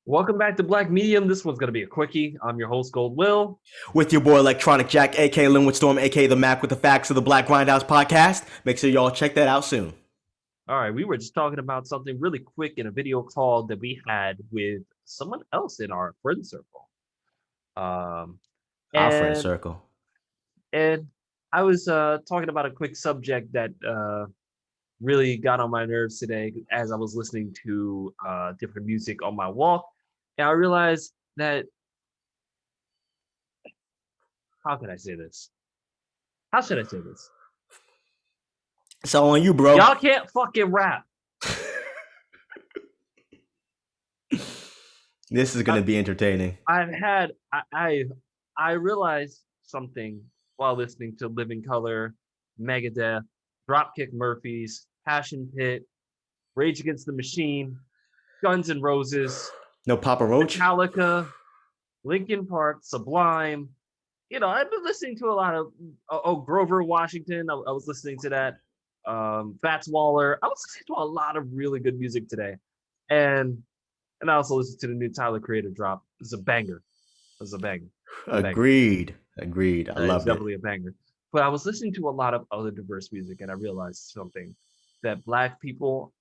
Welcome back to Black Medium. This one's going to be a quickie. I'm your host, Gold Will. With your boy Electronic Jack, aka Linwood Storm, aka the Mac with the facts of the Black Grindhouse podcast. Make sure y'all check that out soon. All right, we were just talking about something really quick in a video call that we had with someone else in our friend circle. Um, Our friend and circle. and I was talking about a quick subject that really got on my nerves today as I was listening to different music on my walk, and I realized that how can I say this? How should I say this? So on you, bro. Y'all can't fucking rap. This is gonna be entertaining. I realized something while listening to Living Color, Megadeth, Dropkick Murphys, Passion Pit, Rage Against the Machine, Guns N' Roses, No Papa Roach. Metallica, Linkin Park, Sublime. You know, I've been listening to a lot of Grover Washington. I was listening to that. Fats Waller. I was listening to a lot of really good music today, and I also listened to the new Tyler Creator drop. It's a banger. It's a banger. Agreed. I It's loved it. definitely a banger. But I was listening to a lot of other diverse music, and I realized something that Black people,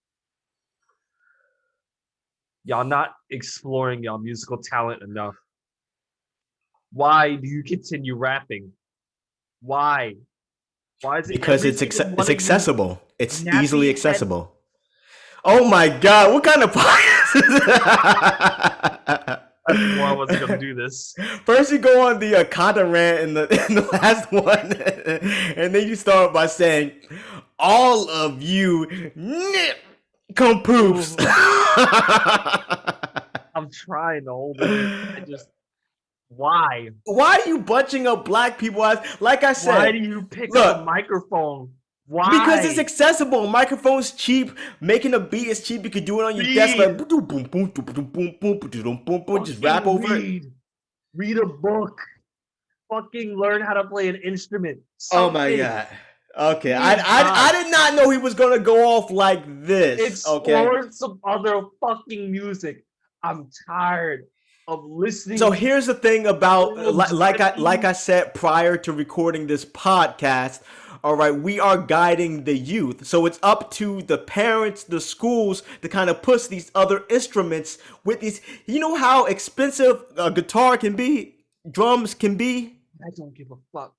y'all not exploring y'all musical talent enough. Why do you continue rapping? Why? Why is it Because every it's single one it's of you accessible. It's easily nappy head? accessible. Oh my god, what kind of I swore I wasn't gonna do this. First, you go on the Kata rant in the last one, and then you start by saying, "All of you come poofs." I'm trying to hold it. I just why? Why are you bunching up Black people? Like I Why do said, you pick up a look, microphone? because it's Why? accessible. Microphone's cheap. Making a beat is cheap. You could do it on your desk, like Read. boom, boom, boom, boom, boom, boom, boom, boom, boom, boom, just rap Fucking over it. read. Read a book. Fucking learn how to play an instrument. Oh my Something. god. Okay, Please, I God. did not know he was gonna go off like this. Okay, Explore some other fucking music. I'm tired of so listening to here's the thing about old like I drippy. said prior to recording this podcast. All right, we are guiding the youth, so it's up to the parents, the schools, to kind of push these other instruments with these. You know how expensive a guitar can be, drums can be. I don't give a fuck.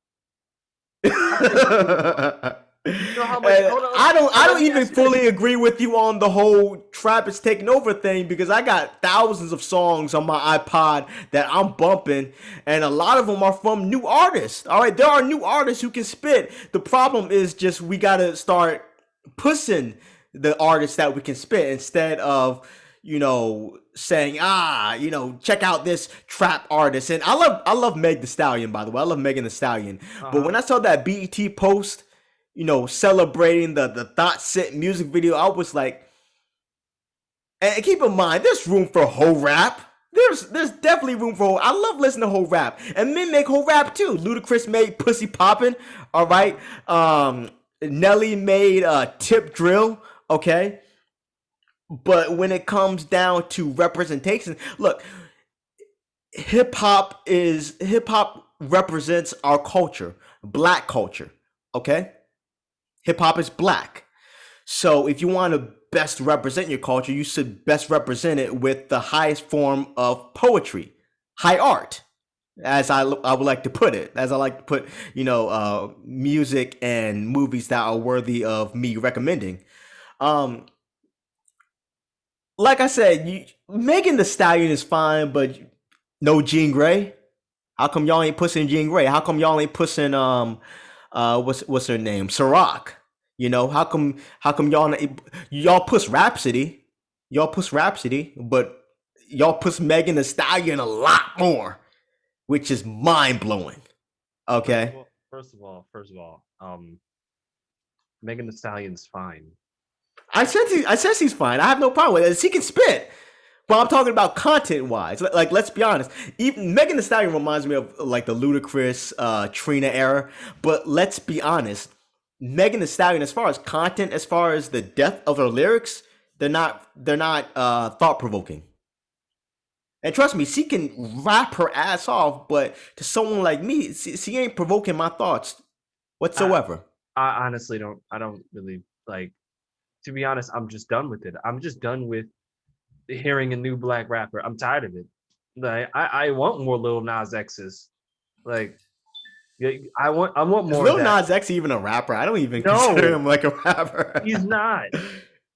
I don't give a fuck. I You know how much? Hold on. I Let don't me even ask you this. fully agree with you on the whole trap is taking over thing because I got thousands of songs on my iPod that I'm bumping, and a lot of them are from new artists. All right, there are new artists who can spit. The problem is just we gotta start pushing the artists that we can spit instead of saying check out this trap artist. And I love Meg the Stallion, by the way. I love Megan the Stallion. But Uh-huh. when I saw that BET post, celebrating the Thought Sit music video, I was like, and keep in mind, there's room for whole rap. There's definitely room for whole. I love listening to whole rap, and men make whole rap too. Ludacris made Pussy Poppin', all Uh-huh. right. Nelly made Tip Drill, okay. But when it comes down to representation, look, hip hop represents our culture, Black culture, okay. Hip hop is Black. So if you want to best represent your culture, you should best represent it with the highest form of poetry, high art, as I would like to put it, as I like to put, music and movies that are worthy of me recommending. Um, like I said, Megan the Stallion is fine, but no Jean Grey. How come y'all ain't pushing Jean Grey? How come y'all ain't pushing what's her name? Ciroc. How come y'all push Rhapsody? Y'all push Rhapsody, but y'all push Megan the Stallion a lot more, which is mind blowing. Okay. First of all, Megan Thee Stallion's fine. I said she's fine. I have no problem with it. She can spit. But I'm talking about content wise. Like, let's be honest. Even Megan Thee Stallion reminds me of like the Ludacris, Trina era. But let's be honest. Megan Thee Stallion, as far as content, as far as the depth of her lyrics, they're not thought provoking. And trust me, she can rap her ass off, but to someone like me, she ain't provoking my thoughts I, whatsoever. I honestly don't. I don't really like. To be honest, I'm just done with it. I'm just done with hearing a new black rapper. I'm tired of it. Like I want more Lil Nas X's. Like yeah, I want Is more of Lil that. Nas X even a rapper? I don't even consider No, him like a rapper. he's not.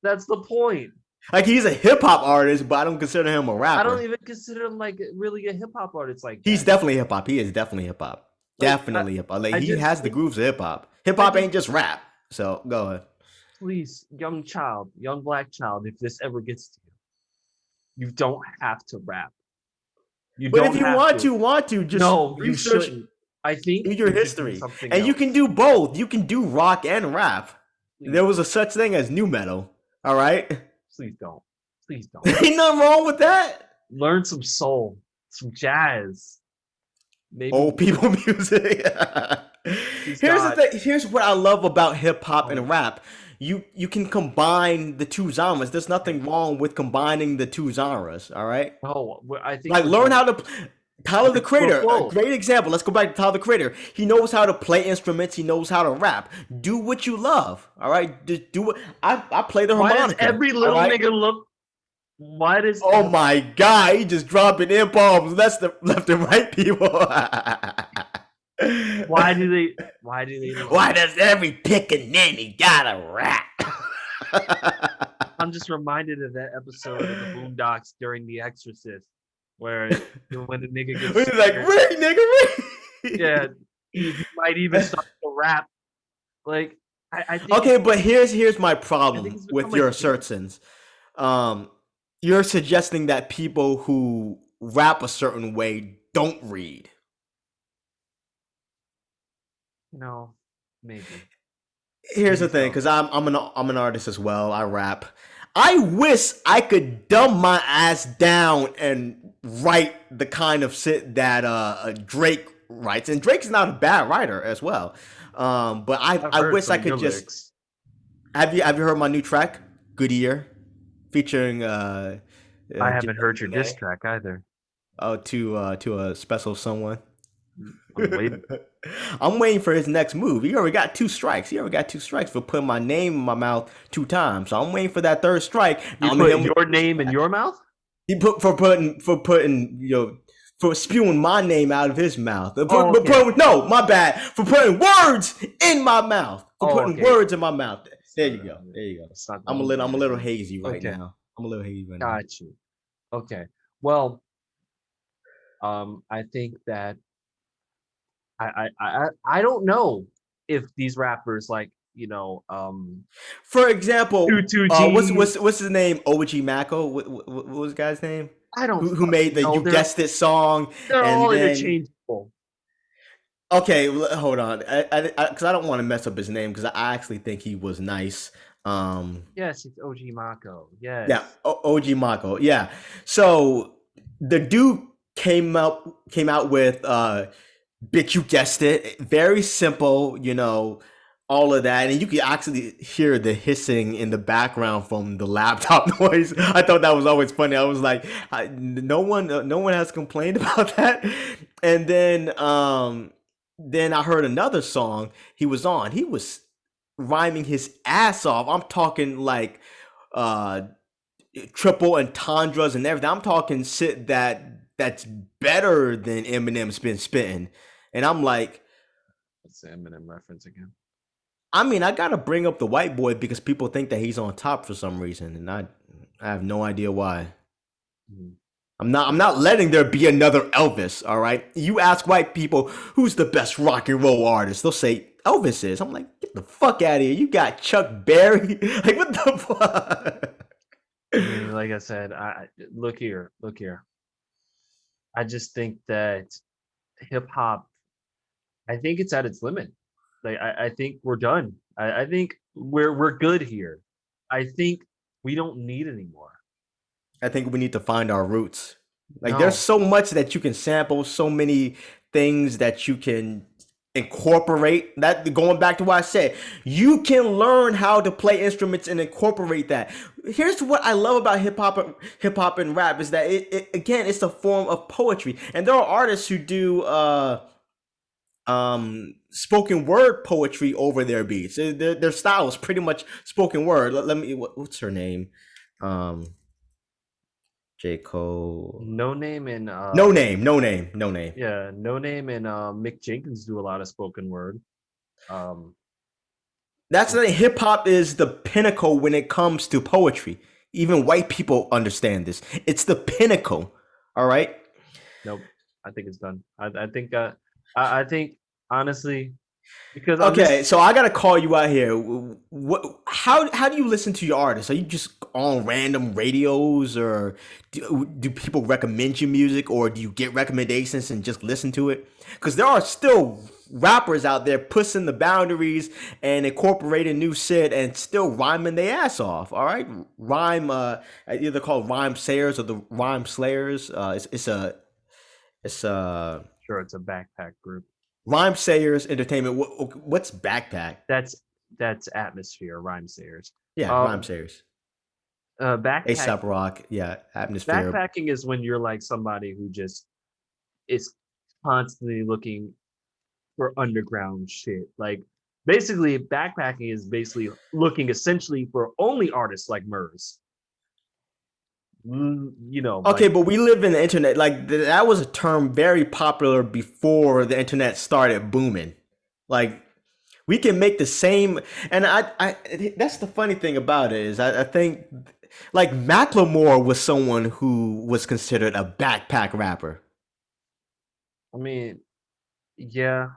That's the point. Like he's a hip hop artist, but I don't consider him a I don't rapper. even consider him like really a hip hop artist like He's that. definitely hip hop. He is definitely hip hop. Like Definitely hip hop. Like I he just has the think grooves of hip hop. Hip I hop just ain't just rap. So go ahead. please, young child, young black child, if this ever gets to you, you don't have to rap. You But if don't you have to. want to, just No, you research, shouldn't. I think do your you should do history, something and you can else. do both. You can do rock and rap. There Please, was a such thing as new metal. All right, please don't. Please don't. ain't nothing wrong with that. Learn some soul, some jazz. Maybe Old people music. please Here's the God. thing. Here's what I love about hip hop Oh, and rap. You can combine the two genres. There's okay. nothing wrong with combining the two genres. All right. No, I think Like we're learn done. how to. I Tyler the think we're Creator, a full. great example. Let's go back to Tyler the Creator. He knows how to play instruments. He knows how to rap. Do what you love. All right. Just do what I play the Why does harmonica. every All little right. nigga look? Why does Oh my God, he just dropping in bombs left and right, people. why do they why do they look? Why does every pickaninny gotta rap? I'm just reminded of that episode of the Boondocks during The Exorcist, where when the nigga gets He's like, scared, Ray, nigga, yeah, Ray. he might even start to rap. Like I think Okay, but here's my I think problem it's become with a your gimmick. assertions. Um, you're suggesting that people who rap a certain way don't read. You know, maybe, Here's the maybe thing, so. because I'm an artist as well. I rap. I wish I could dumb my ass down and write the kind of shit that Drake writes, and Drake's not a bad writer as well. But I've I heard wish some I of your could just lyrics. have you heard my new track, Good Year, featuring I haven't heard your diss Janae, track either. to a special someone. I'm waiting. I'm waiting for his next move. He already got two strikes. He already got two strikes for putting my name in my mouth two times. So I'm waiting for that third strike. You I'm gonna put hit him your with this name in back. your mouth? He put for putting for spewing my name out of his mouth. Oh, okay. No, my bad. For putting words in my mouth. For Oh, putting okay. words in my mouth. It's There not, you go. There you go. it's not the whole I'm a little version. hazy right Okay, now. I'm a little hazy right now. got you. Okay. Well, I think that I don't know if these rappers like, For example, two two G's. what's his name? OG Mako. What was the guy's name? I don't Who made fucking the know. You Guessed It song? They're And all then interchangeable. okay, hold on, because I don't want to mess up his name because I actually think he was nice. Um, Yes, it's OG Mako. yeah, Yes. OG Mako. Yeah. So the dude came out with bitch, you guessed it. Very simple, all of that. And you can actually hear the hissing in the background from the laptop noise. I thought that was always funny. I was like, no one has complained about that. And then I heard another song he was on. He was rhyming his ass off. I'm talking like uh triple entendres and everything. I'm talking shit that's better than Eminem's been spitting. And I'm like, That's the Eminem reference again. I mean, I gotta bring up the white boy because people think that he's on top for some reason, and I have no idea why. Mhm. I'm not letting there be another Elvis. All right, you ask white people who's the best rock and roll artist, they'll say Elvis is. I'm like, get the fuck out of here. You got Chuck Berry. Like, what the fuck? I mean, like I said, I look here, look here. I just think that hip hop, I think it's at its limit. Like I think we're done. I think we're good here. I think we don't need anymore. I think we need to find our roots. Like, there's No, so much that you can sample, so many things that you can incorporate that. Going back to what I said, you can learn how to play instruments and incorporate that. Here's what I love about hip hop and rap is that it again, it's a form of poetry, and there are artists who do spoken word poetry over their beats. Their style is pretty much spoken word. Let me what's her name? um J. Cole. No Name and No name, no name, no name. yeah, No Name and Mick Jenkins do a lot of spoken word. Um, That's the hip hop is the pinnacle when it comes to poetry. Even white people understand this. It's the pinnacle. All right. nope, I think it's done. I think honestly, because I'm Okay, just so I gotta call you out here. What? How do you listen to your artists? Are you just on random radios, or do people recommend you music, or do you get recommendations and just listen to it? Because there are still rappers out there pushing the boundaries and incorporating new shit and still rhyming their ass off. All right, rhyme. Either called rhyme sayers or the rhyme slayers. It's sure it's a backpack group. rhyme sayers entertainment. What's backpack? That's that's Atmosphere, Rhyme Sayers. Yeah, rhyme Um, sayers. backpack ASAP Rock, yeah, Atmosphere. backpacking is when you're like somebody who just is constantly looking for underground shit. Like basically, backpacking is basically looking essentially for only artists like Murs. You know, Okay, like but we live in the internet. Like that was a term very popular before the internet started booming. Like we can make the same, and that's the funny thing about it is I think like Macklemore was someone who was considered a backpack rapper. I mean, yeah.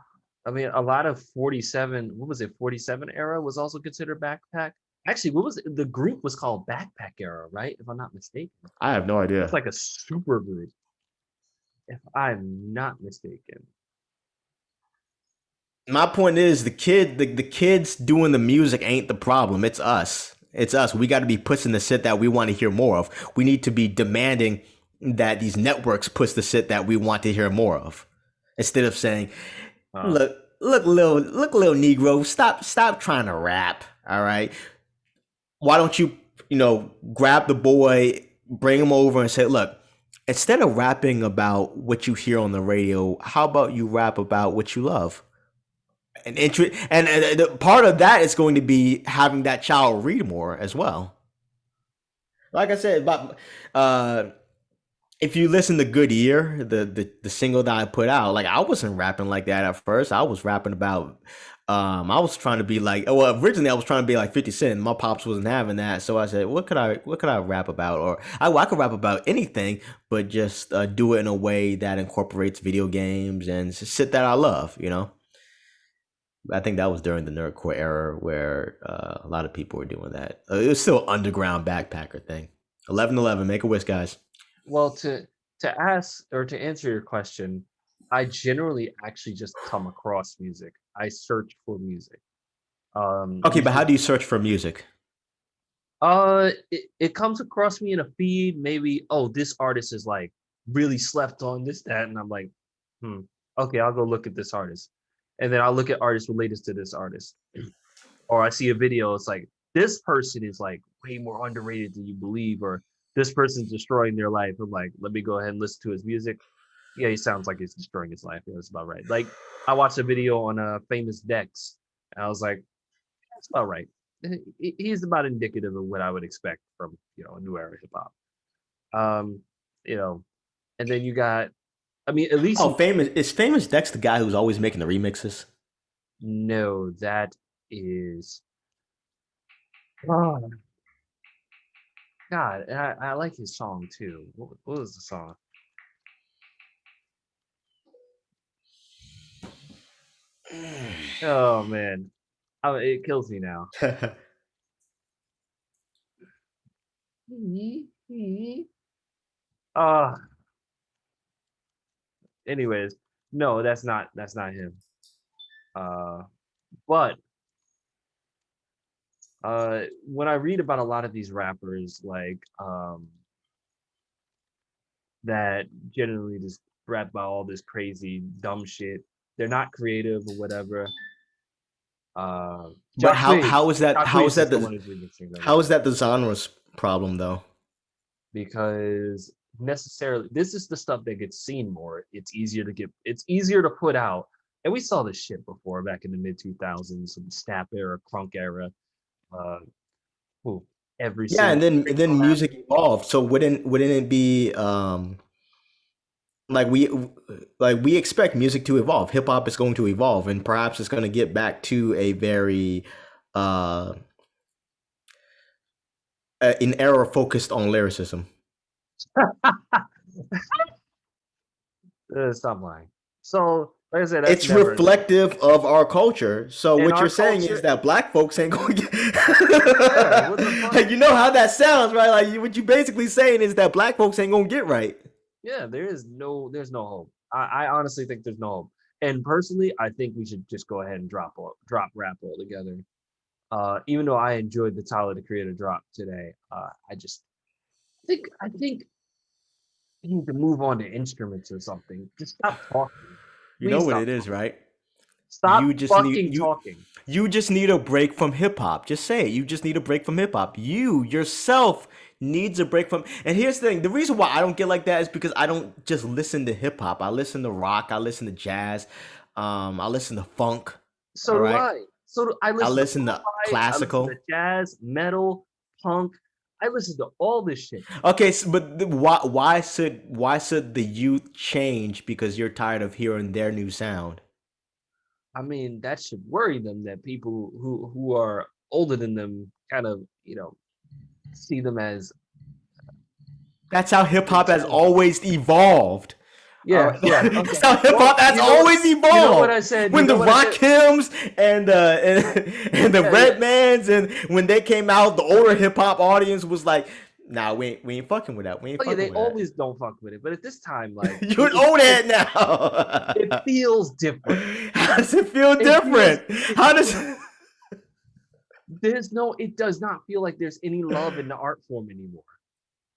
I mean, a lot of 47, what was it, 47 era was also considered backpack. Actually, what was it? The group was called Backpack Era, right? If I'm not mistaken. I have no It's idea. like a super group, if I'm not mistaken. My point is the kids doing the music ain't the problem. It's us. It's us. We got to be pushing the shit that we want to hear more of. We need to be demanding that these networks push the shit that we want to hear more of, instead of saying, Uh, "Look, little Negro, stop trying to rap. All right, why don't you, grab the boy, bring him over, and say, look." Instead of rapping about what you hear on the radio, how about you rap about what you love? And the part of that is going to be having that child read more as well. Like I said, but if you listen to Good Year, the single that I put out, like I wasn't rapping like that at first. I was rapping about I was trying to be like, well, originally I was trying to be like 50 Cent. My pops wasn't having that, so I said, what could I rap about? Or I could rap about anything, but just do it in a way that incorporates video games and shit that I love. I think that was during the nerdcore era where a lot of people were doing that. It was still underground backpacker thing. 1111, make a wish, guys. well, to ask or to answer your question, I generally actually just come across music. I search for music. Okay, but how Usually, do you search for music? it comes across me in a feed. Maybe, oh, this artist is like really slept on this, that, and I'm like, hmm, okay, I'll go look at this artist, and then I'll look at artists related to this artist, or I see a video. It's like this person is like way more underrated than you believe, or this person's destroying their life. I'm like, let me go ahead and listen to his music. Yeah, he sounds like he's destroying his life. Yeah, that's about right. Like I watched a video on Famous Dex, and I was like, that's about right. He's about indicative of what I would expect from a new era hip hop. Um, you know, and then you got, I mean, at least Oh, famous Dex the guy who's always making the remixes. no, that is oh God, and I like his song too. What was the song? Oh man, it kills me now. Uh anyways, no, that's not him. Uh, but when I read about a lot of these rappers, like that generally just rap about all this crazy dumb shit. they're not creative or whatever. But Jacquees is just the one who's remixing them how all is that the genre's problem though? because necessarily this is the stuff that gets seen more. It's easier to put out. And we saw this shit before back in the mid 2000s, some snap era, crunk era. Uh, who every Yeah, single and then music evolved. So wouldn't it be like we expect music to evolve. Hip hop is going to evolve, and perhaps it's going to get back to a very uh an era focused on lyricism. stop lying. So, like I said, that's It's never reflective of our culture. So in what our you're saying culture. is that black folks ain't going to Yeah, what the get. fuck? You know how that sounds, right? Like what you basically saying is that black folks ain't going to get right. Yeah, there's no hope. I honestly think there's no hope. And personally, I think we should just go ahead and drop rap altogether. Even though I enjoyed the Tyler the Creator drop today, I think we need to move on to instruments or something. Just stop talking. You know Please what stop it is, talking. right? Stop You just need fucking talking. you just need a break from hip hop. Just say it. You just need a break from hip hop. You yourself needs a break from. And here's the thing: the reason why I don't get like that is because I don't just listen to hip hop. I listen to rock. I listen to jazz. I listen to funk. So All do right. I. I I listen to listen to lo-fi, I listen to classical. jazz, metal, punk. I listen to all this shit. Okay, so, but why should the youth change because you're tired of hearing their new sound? I mean, that should worry them that people who are older than them kind of, see them as That's how hip hop has challenging. always evolved. All Yeah, right. yeah. That's Okay. how hip Well, hop has always you know what I evolved. said. You When know the what I rock said. hymns and the Yeah, yeah. red mans and when they came out, the older hip hop audience was like, "Nah, we ain't fucking with that. We ain't Oh yeah, fucking they with that." always don't fuck with it, but at this time, like You're an old head now. it feels different. How does it feel It feels different? it How does? feels it does not feel like there's any love in the art form anymore.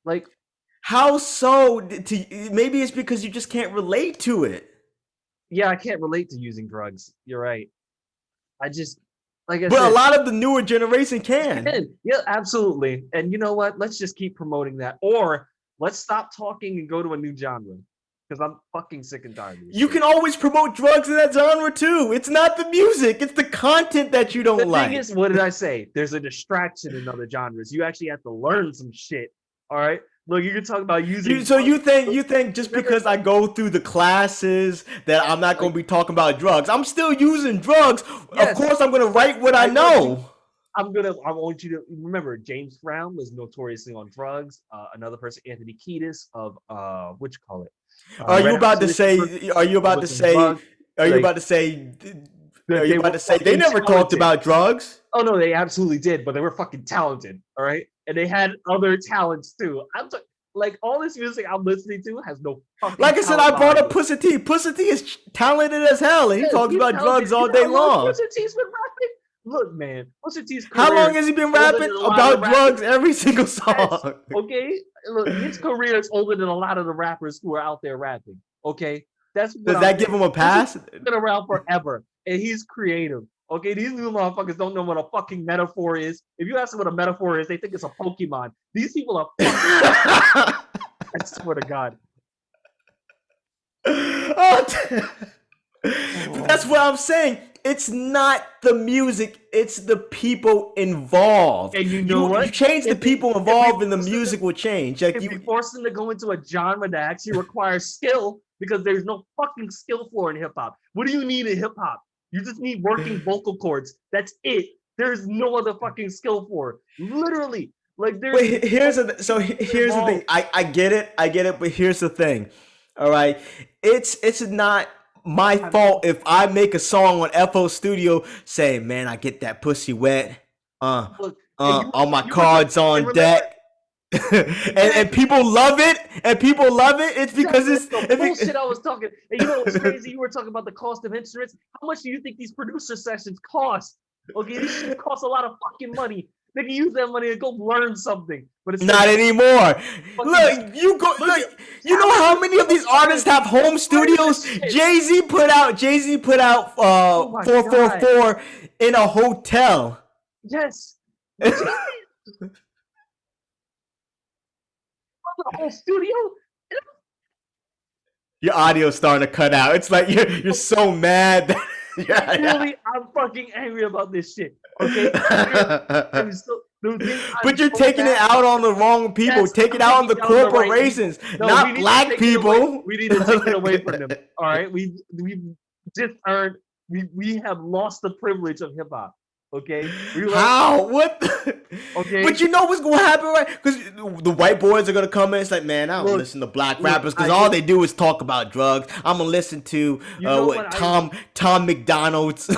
Like, How so? Maybe it's because you just can't relate to it. yeah, I can't relate to using drugs. You're right. I just, like I But a said, lot of the newer generation can. yeah, absolutely. And you know what? Let's just keep promoting that. Or let's stop talking and go to a new genre. Because I'm fucking sick and tired of this You shit. can always promote drugs in that genre too. It's not the music, it's the content that you The don't thing like. is, what did I say? There's a distraction in other genres. You actually have to learn some shit. All right. Look, you can talk about using. So you think just because I go through the classes that I'm not going Like, to be talking about drugs? I'm still using drugs. Of yes, course I'm going to but write what I I want you. know. I want you to remember James Brown was notoriously on drugs. Another person, Anthony Kiedis of what you call it, Are you Red Hot about to Chili Peppers say are you about to was on say drugs. are you Like about to say are that you they about were to say they fucking never talked talented. about drugs? Oh no, they absolutely did, but they were fucking talented. All right, and they had other talents too. Like all this music I'm listening to has no fucking Like I said, talent I brought behind up it. Pusha T. Pusha T is talented as hell, and he Yes, talks he's about talented. drugs You all know day how long long. Pusha T's been rapping? Look, man, Pusha T's How career long is has he been older rapping than a lot of the about rappers. drugs every single Yes, song? okay. Look, his career is older than a lot of the rappers who are out there rapping. Okay, that's what Does I'm that give saying. him a Pusha pass? T's been around forever, and he's creative. Okay, these new motherfuckers don't know what a fucking metaphor is. If you ask them what a metaphor is, they think it's a Pokemon. These people are fucking. I swear to God. Oh, but that's what I'm saying. It's not the music; it's the people involved. And you know You what? change the people If we involved, and the force them to, music will change. Like if we you, force them to go into a genre that actually requires skill, because there's no fucking skill for in hip hop. What do you need in hip hop? You just need working vocal cords. That's it. There's no other fucking skill for it. Literally, like there's Wait, here's the thing. involved. I get it, but here's the thing. All right, it's not my I mean, fault if I make a song on FO Studio saying, "Man, I get that pussy wet." look, and All my you were talking, cards and on remember deck. And exactly. people love it, and people love it. It's because Exactly. That's it's the if bullshit it, I was talking. And you know what's crazy? You were talking about the cost of instruments. How much do you think these producer sessions cost? Okay, this shit costs a lot of fucking money. They can use that money to go learn something. But it's Not anymore. fucking Look, you go. look at Look, you know how many of these artists have home studios? this shit. Jay Z put out Oh my god. 444 in a hotel. Yes. But Jay-Z the whole studio. Your audio's starting to cut out. It's like you're so mad that Really, I'm fucking angry about this shit. Okay. I'm so, but you're taking it out on the wrong people. Yes, take it I'm out on the taking it out on the right corporations, No, not black people. We need to take it away from them. All right, we just earned. We have lost the privilege of hip hop. Okay. How? What? Okay. But you know what's gonna happen, right? Because the white boys are gonna come in. It's like, man, I don't listen to black rappers because all they do is talk about drugs. I'm gonna listen to Tom McDonald's. You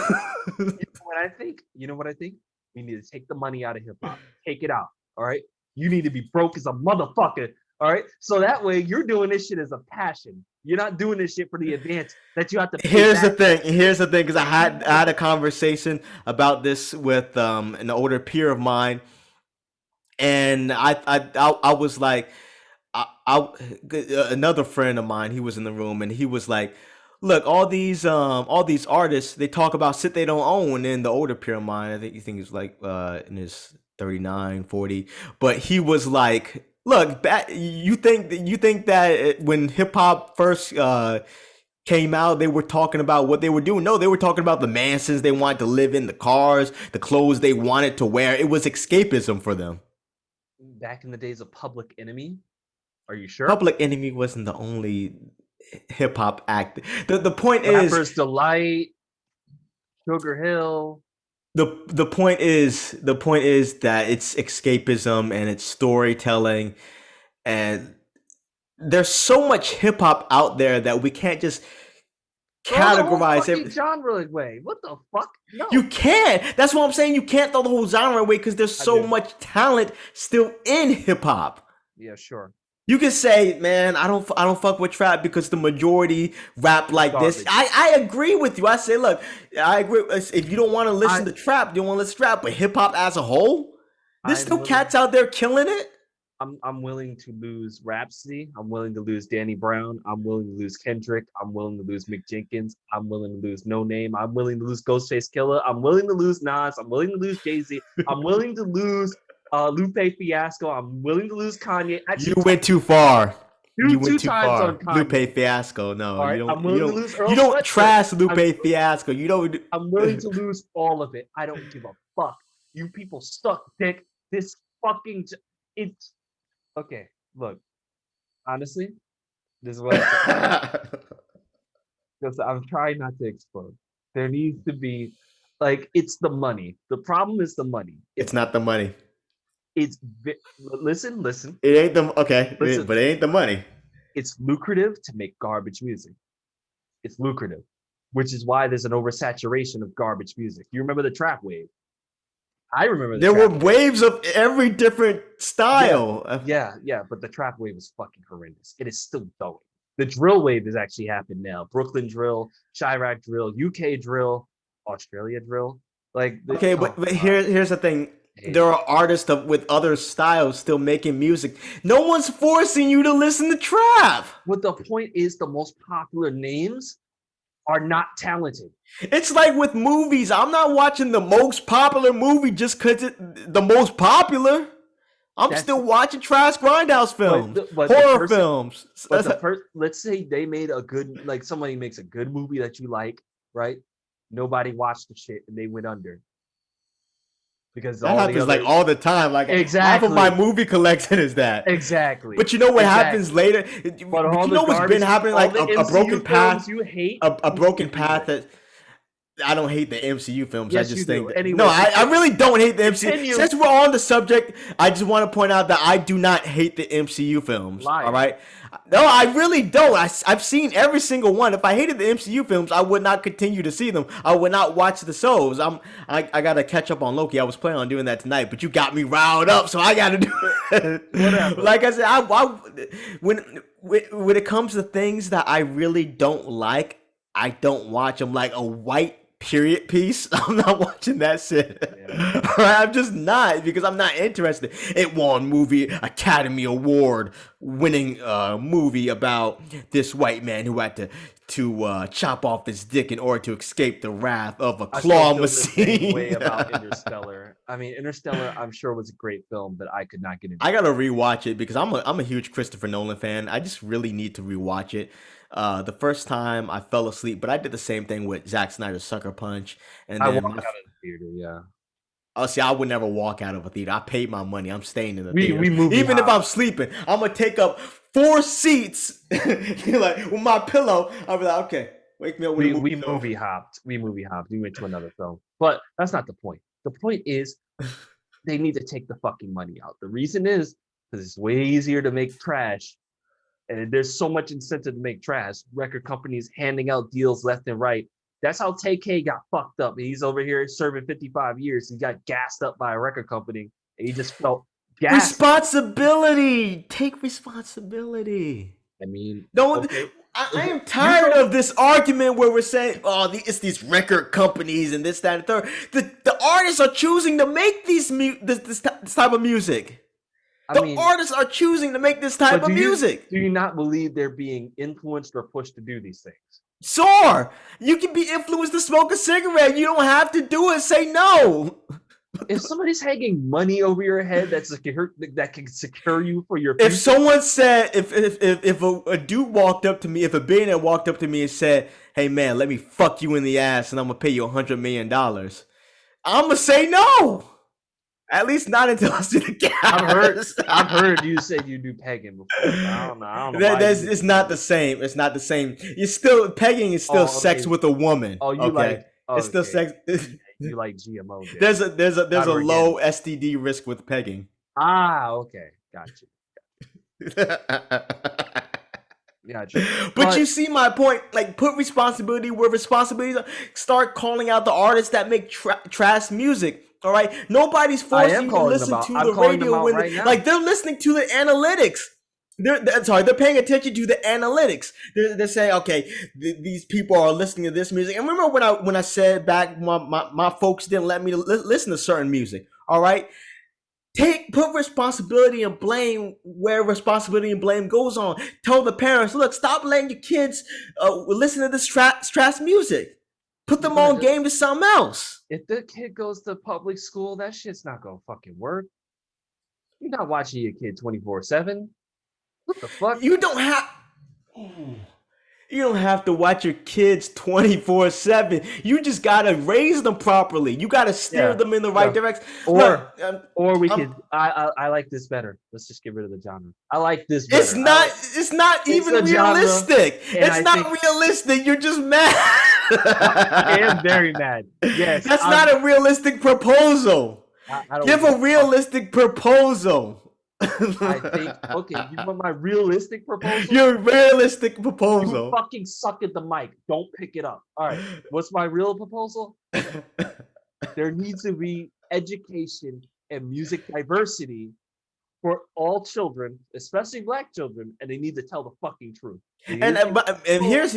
know what I think? You know what I think? We need to take the money out of hip hop. Take it out. All right. You need to be broke as a motherfucker. All right. So that way you're doing this shit as a passion. You're not doing this shit for the advance that you have to pay Here's back. the thing, because I had a conversation about this with an older peer of mine, and I was like, another friend of mine, he was in the room, and he was like, look, all these artists, they talk about shit they don't own. And the older peer of mine, I think he was like in his 39, 40, but he was like, look, you think that when hip hop first came out, they were talking about what they were doing? No, they were talking about the mansions they wanted to live in, the cars, the clothes they wanted to wear. It was escapism for them. Back in the days of Public Enemy, are you sure? Public Enemy wasn't the only hip hop act. The point Rapper's is Delight, Sugar Hill. The point is that it's escapism and it's storytelling, and there's so much hip hop out there that we can't just categorize it genre away. What the fuck? No. You can't. That's what I'm saying. You can't throw the whole genre away because there's so much talent still in hip hop. Yeah, sure. You can say, man, I don't fuck with trap because the majority rap like this. I agree with you. I say, look, I agree. If you don't want to listen to trap, you don't want to listen to trap. But hip hop as a whole, there's still cats out there killing it. I'm willing to lose Rhapsody. I'm willing to lose Danny Brown. I'm willing to lose Kendrick. I'm willing to lose Mick Jenkins. I'm willing to lose No Name. I'm willing to lose Ghostface Killah. I'm willing to lose Nas. I'm willing to lose Jay-Z. I'm willing to lose Lupe Fiasco. I'm willing to lose Kanye. Actually, you went too far. You went too far. On Lupe Fiasco. No, right, you don't. I'm willing to lose Earl you don't Sweatshirt. trash Lupe Fiasco. You don't. I'm willing to lose all of it. I don't give a fuck. You people suck dick. This fucking it's okay. Look, honestly, this is what because I'm trying not to explode. There needs to be it's the money. The problem is the money. It's not the money. It's listen. It ain't the okay, but it ain't the money. It's lucrative to make garbage music. It's lucrative, which is why there's an oversaturation of garbage music. You remember the trap wave? I remember there were waves of every different style. Yeah, but the trap wave was fucking horrendous. It is still going. The drill wave has actually happened now. Brooklyn drill, Chirac drill, UK drill, Australia drill. But here's the thing. There are artists with other styles still making music. No one's forcing you to listen to trap. But the point is, the most popular names are not talented. It's like with movies. I'm not watching the most popular movie just because it's the most popular. I'm still watching trash grindhouse films, horror films. Let's say they made a good, somebody makes a good movie that you like, right? Nobody watched the shit and they went under. Because that happens all the time. Exactly. Half of my movie collection is that. Exactly. But you know what happens later? But you know what's been happening? A broken path. You hate a broken path that. I don't hate the MCU films. Yes, I just think anyway, I really don't hate the MCU. Since we're on the subject, I just want to point out that I do not hate the MCU films. All right? No, I really don't. I've seen every single one. If I hated the MCU films, I would not continue to see them. I would not watch the shows. I gotta catch up on Loki. I was planning on doing that tonight, but you got me riled up, so I gotta do it. Whatever. Like I said, when it comes to things that I really don't like, I don't watch them. Like a white period piece. I'm not watching that shit. Yeah. I'm just not because I'm not interested. It won movie Academy Award winning movie about this white man who had to chop off his dick in order to escape the wrath of a I still claw feel the same way machine. about Interstellar. I mean, Interstellar, I'm sure was a great film, but I could not get into I it. gotta rewatch it because I'm a huge Christopher Nolan fan. I just really need to rewatch it. The first time I fell asleep, but I did the same thing with Zack Snyder's Sucker Punch, and I then walked my out of the theater. Yeah, oh, see, I would never walk out of a theater. I paid my money. I'm staying in the we theater. movie Even if hop. I'm sleeping, I'm gonna take up 4 seats. Like with my pillow, I'll be like, okay, wake me up when the We movie's over. movie hopped. We movie hopped. We went to another film, but that's not the point. The point is they need to take the fucking money out. The reason is because it's way easier to make trash, and there's so much incentive to make trash. Record companies handing out deals left and right. That's how TK got fucked up. He's over here serving 55 years. He got gassed up by a record company, and he just felt gassed. Responsibility. Take responsibility. I mean, Don't. okay, I am you tired told of this argument where we're saying, "Oh, it's these record companies and this, that, and third." The artists are choosing to make this type of music. I The mean, artists are choosing to make this type but of music. do you not believe they're being influenced or pushed to do these things? Sure, you can be influenced to smoke a cigarette. You don't have to do it. Say no. If somebody's hanging money over your head that can secure you for your If future, someone said, if a dude walked up to me, if a billionaire walked up to me and said, "Hey man, let me fuck you in the ass and I'm gonna pay you $100 million," I'm gonna say no. At least not until I see the cash. I've heard you say you do pegging before. So I don't know why you It's not the same. It's not the same. You still pegging is still Oh, sex okay. with a woman. Oh, you Okay, like it's still okay. sex. You like GMO dick. There's Not a organic. low STD risk with pegging. Ah, okay. Gotcha. Gotcha. But you But see my point. Like, put responsibility where responsibilities are. Start calling out the artists that make trash music. All right, nobody's forcing you to listen to I'm the calling them radio out when right now. like they're listening to the analytics. They're paying attention to the analytics. They're saying, okay, these people are listening to this music. And remember when I said back, my folks didn't let me listen to certain music. All right, put responsibility and blame where responsibility and blame goes on. Tell the parents, look, stop letting your kids listen to this trash music. Put them on But game to something else. if the kid goes to public school, that shit's not gonna fucking work. You're not watching your kid 24/7. What the fuck? You don't have. You don't have to watch your kids 24/7. You just gotta raise them properly. You gotta steer Yeah. them in the right Yeah. direction. Or Look, or we I'm could I like this better. Let's just get rid of the genre. I like this It's better. not. It's not It's even a genre, realistic. and It's I not think realistic. You're just mad. I am very mad. Yes, That's not a realistic proposal. I don't Give give a a fuck. realistic proposal. I think okay, you want my realistic proposal? Your realistic You proposal. fucking suck at the mic. Don't pick it up. All right. What's my real proposal? There needs to be education and music diversity for all children, especially black children, and they need to tell the fucking truth. And here's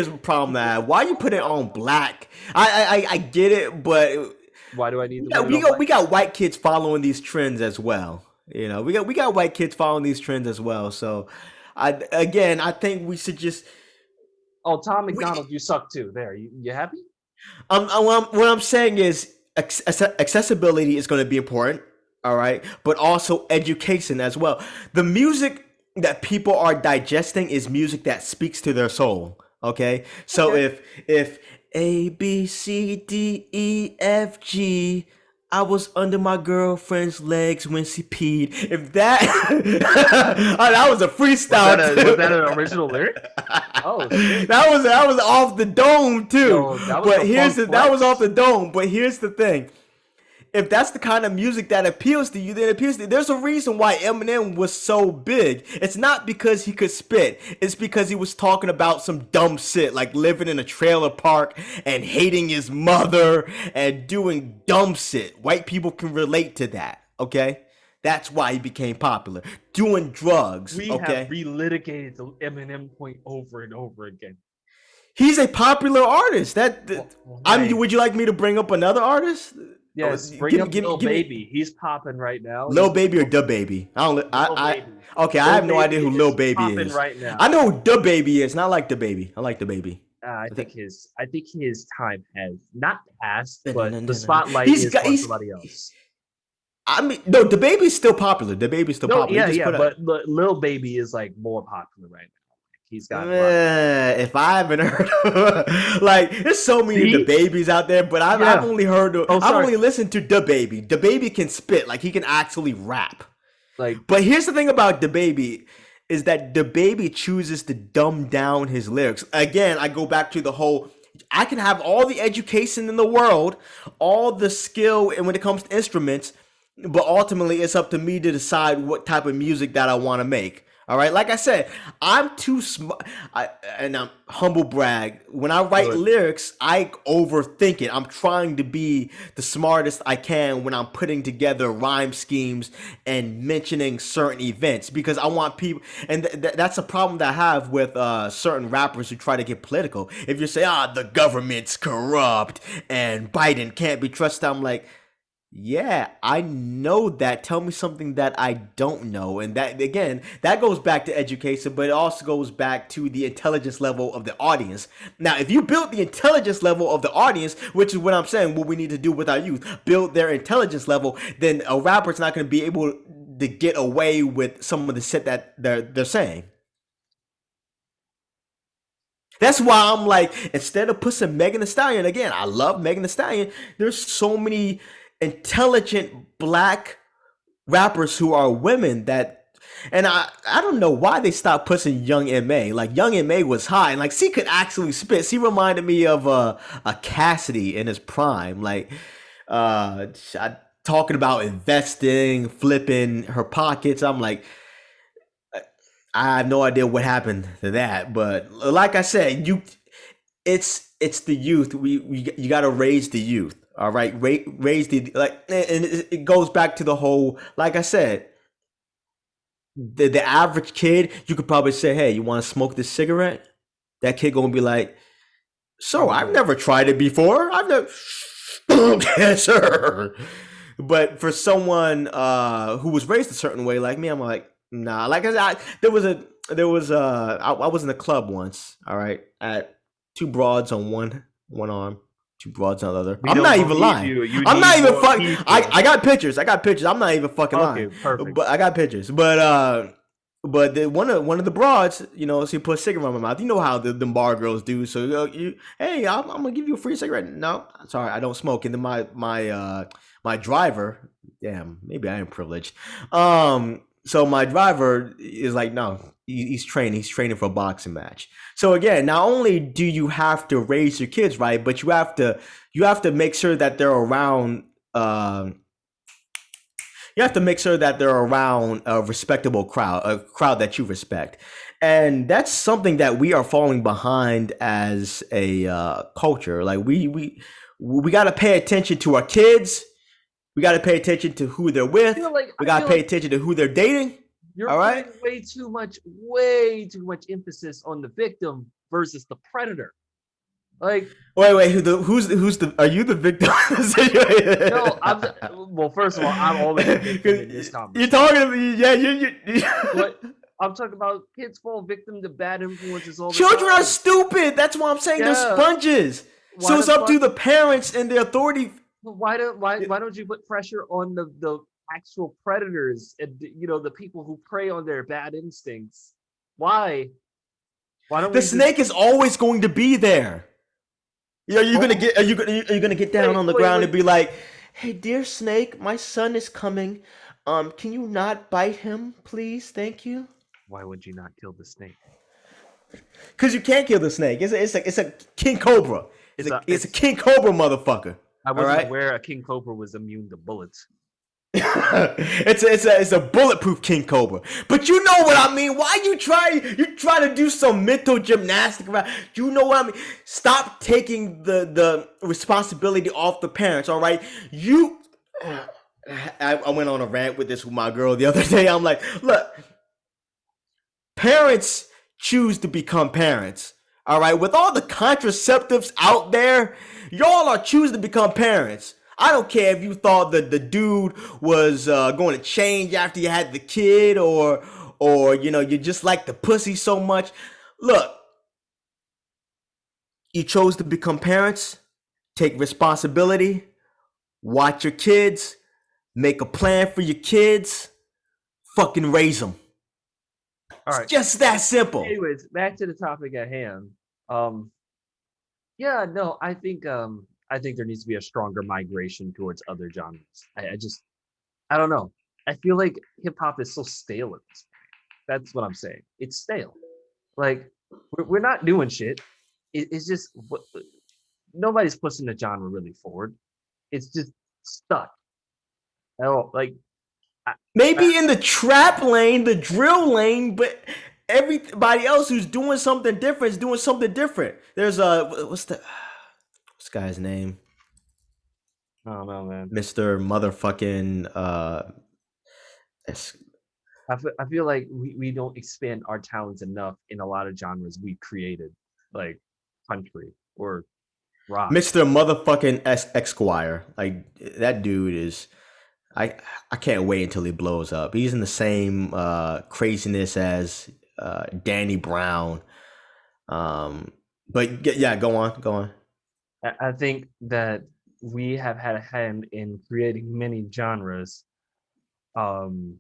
a problem that why you put it on black. I get it, but Why do I need to yeah, put it on black? we got white kids following these trends as well. You know, we got white kids following these trends as well. So, I think we should just. Oh, Tom We, McDonald, you suck too. There, you happy? what I'm saying is accessibility is going to be important. All right, but also education as well. The music that people are digesting is music that speaks to their soul. Okay, so Okay. if ABCDEFG, I was under my girlfriend's legs when she peed. If that, oh, that was a freestyle. Was that an original lyric? Oh shit! That was off the dome too. Yo, that was But a here's funk that was off flex. the dome. But here's the thing: if that's the kind of music that appeals to you, then it appeals to you. There's a reason why Eminem was so big. It's not because he could spit. It's because he was talking about some dumb shit like living in a trailer park and hating his mother and doing dumb shit. White people can relate to that. Okay, that's why he became popular. Doing drugs. We have Okay. relitigated the Eminem point over and over again. He's a popular artist. I mean, Hey, would you like me to bring up another artist? Oh, yes, bring up Lil give me Baby. He's popping right now. Lil He's Baby or Lil, Da Baby. I don't. Lil Baby. Okay. I Lil have no idea Baby who Lil is Baby popping is. right I now. know who Da Baby is, not like Da Baby. I like Da Baby. I think his time has not passed, but the spotlight He's is got. on somebody else. I mean, no, Da Baby's still popular. Da Baby's still No, popular. He yeah, just yeah, put a. but Lil Baby is like more popular right now. He's got a lot. If I haven't heard of, like, there's so many Da See? Babies out there, but I've Yeah. only heard of, Oh, I've sorry. only listened to Da Baby. Da Baby can spit, like he can actually rap. Like, But here's the thing about Da Baby is that Da Baby chooses to dumb down his lyrics. Again, I go back to the whole I can have all the education in the world, all the skill and when it comes to instruments, but ultimately it's up to me to decide what type of music that I want to make. All right, like I said, I'm too smart, and I'm humble brag. When I do write it. lyrics, I overthink it. I'm trying to be the smartest I can when I'm putting together rhyme schemes and mentioning certain events because I want people, and that's a problem that I have with certain rappers who try to get political. If you say, the government's corrupt and Biden can't be trusted, I'm like, yeah, I know that. Tell me something that I don't know. And that, again, that goes back to education, but it also goes back to the intelligence level of the audience. Now, if you build the intelligence level of the audience, which is what I'm saying, what we need to do with our youth, build their intelligence level, then a rapper's not going to be able to get away with some of the shit that they're saying. That's why I'm like, instead of pushing Megan Thee Stallion, again, I love Megan Thee Stallion. There's so many intelligent black rappers who are women that, and I don't know why they stopped pushing Young M.A. Like Young M.A. was high, and like she could actually spit. She reminded me of a Cassidy in his prime, like talking about investing, flipping her pockets. I'm like, I have no idea what happened to that, but like I said, it's the youth. You got to raise the youth. All right, raise the like, and it goes back to the whole. Like I said, the average kid, you could probably say, "Hey, you want to smoke this cigarette?" That kid gonna be like, "So I've Probably. never tried it before. I've never." Yes, sir. But for someone who was raised a certain way, like me, I'm like, nah. Like there was I was in a club once. All right, at two broads on one arm, two broads on the other. We I'm don't not even believe lying. you. You I'm not need even more fuck. people. I got pictures. I got pictures. I'm not even fucking lying. Okay, perfect. But I got pictures. But one of the broads, she put a cigarette in my mouth. You know how them bar girls do. So hey, I'm gonna give you a free cigarette. No, sorry, I don't smoke. And then my driver, damn, maybe I am privileged. So my driver is like, no, he's training. He's training for a boxing match. So again, not only do you have to raise your kids right, but you have to make sure that they're around. You have to make sure that they're around a respectable crowd, a crowd that you respect, and that's something that we are falling behind as a culture. Like we got to pay attention to our kids. We got to pay attention to who they're with. We I got to feel pay like attention to who they're dating. you're All right. putting way too much emphasis on the victim versus the predator. Like, Wait. Who's the? Are you the victim? no, well. First of all, I'm always the victim in this You're conversation. talking. Yeah, you. But I'm talking about kids fall victim to bad influences all the Children are time. stupid. That's why I'm saying they're Yeah. sponges. Why So it's the up to fuck? the parents and the authority. Why don't you put pressure on the actual predators and the people who prey on their bad instincts? Why? Why don't The we just snake is always going to be there. Are you gonna oh, get? Are you gonna get down on the ground and wait? be like, "Hey, dear snake, my son is coming. Can you not bite him, please? Thank you." Why would you not kill the snake? Because you can't kill the snake. It's a king cobra. It's a It's a it's king cobra, motherfucker. I All wasn't right. aware a king cobra was immune to bullets. It's a bulletproof king cobra. But you know what I mean. Why you try to do some mental gymnastic about? You know what I mean. Stop taking the responsibility off the parents. All right. I went on a rant with this with my girl the other day. I'm like, look, parents choose to become parents. All right, with all the contraceptives out there, y'all are choosing to become parents. I don't care if you thought that the dude was going to change after you had the kid, or you just like the pussy so much. Look, you chose to become parents. Take responsibility. Watch your kids. Make a plan for your kids. Fucking raise them. All It's right. just that simple. Anyways, back to the topic at hand. Um, yeah, no, I think there needs to be a stronger migration towards other genres. I just I don't know. I feel like hip hop is so stale at this point. That's what I'm saying. It's stale. Like we're not doing shit. It's just nobody's pushing the genre really forward. It's just stuck. Oh, like I, I, Maybe in the trap lane, the drill lane, but everybody else who's doing something different is doing something different. There's what's the guy's name? I don't know, man. Mr. Motherfucking I feel like we don't expand our talents enough in a lot of genres we created, like country or rock. Mr. Motherfucking Esquire. Like that dude is I I can't wait until he blows up. He's in the same craziness as Danny Brown. Um but yeah, go on. I think that we have had a hand in creating many genres, um,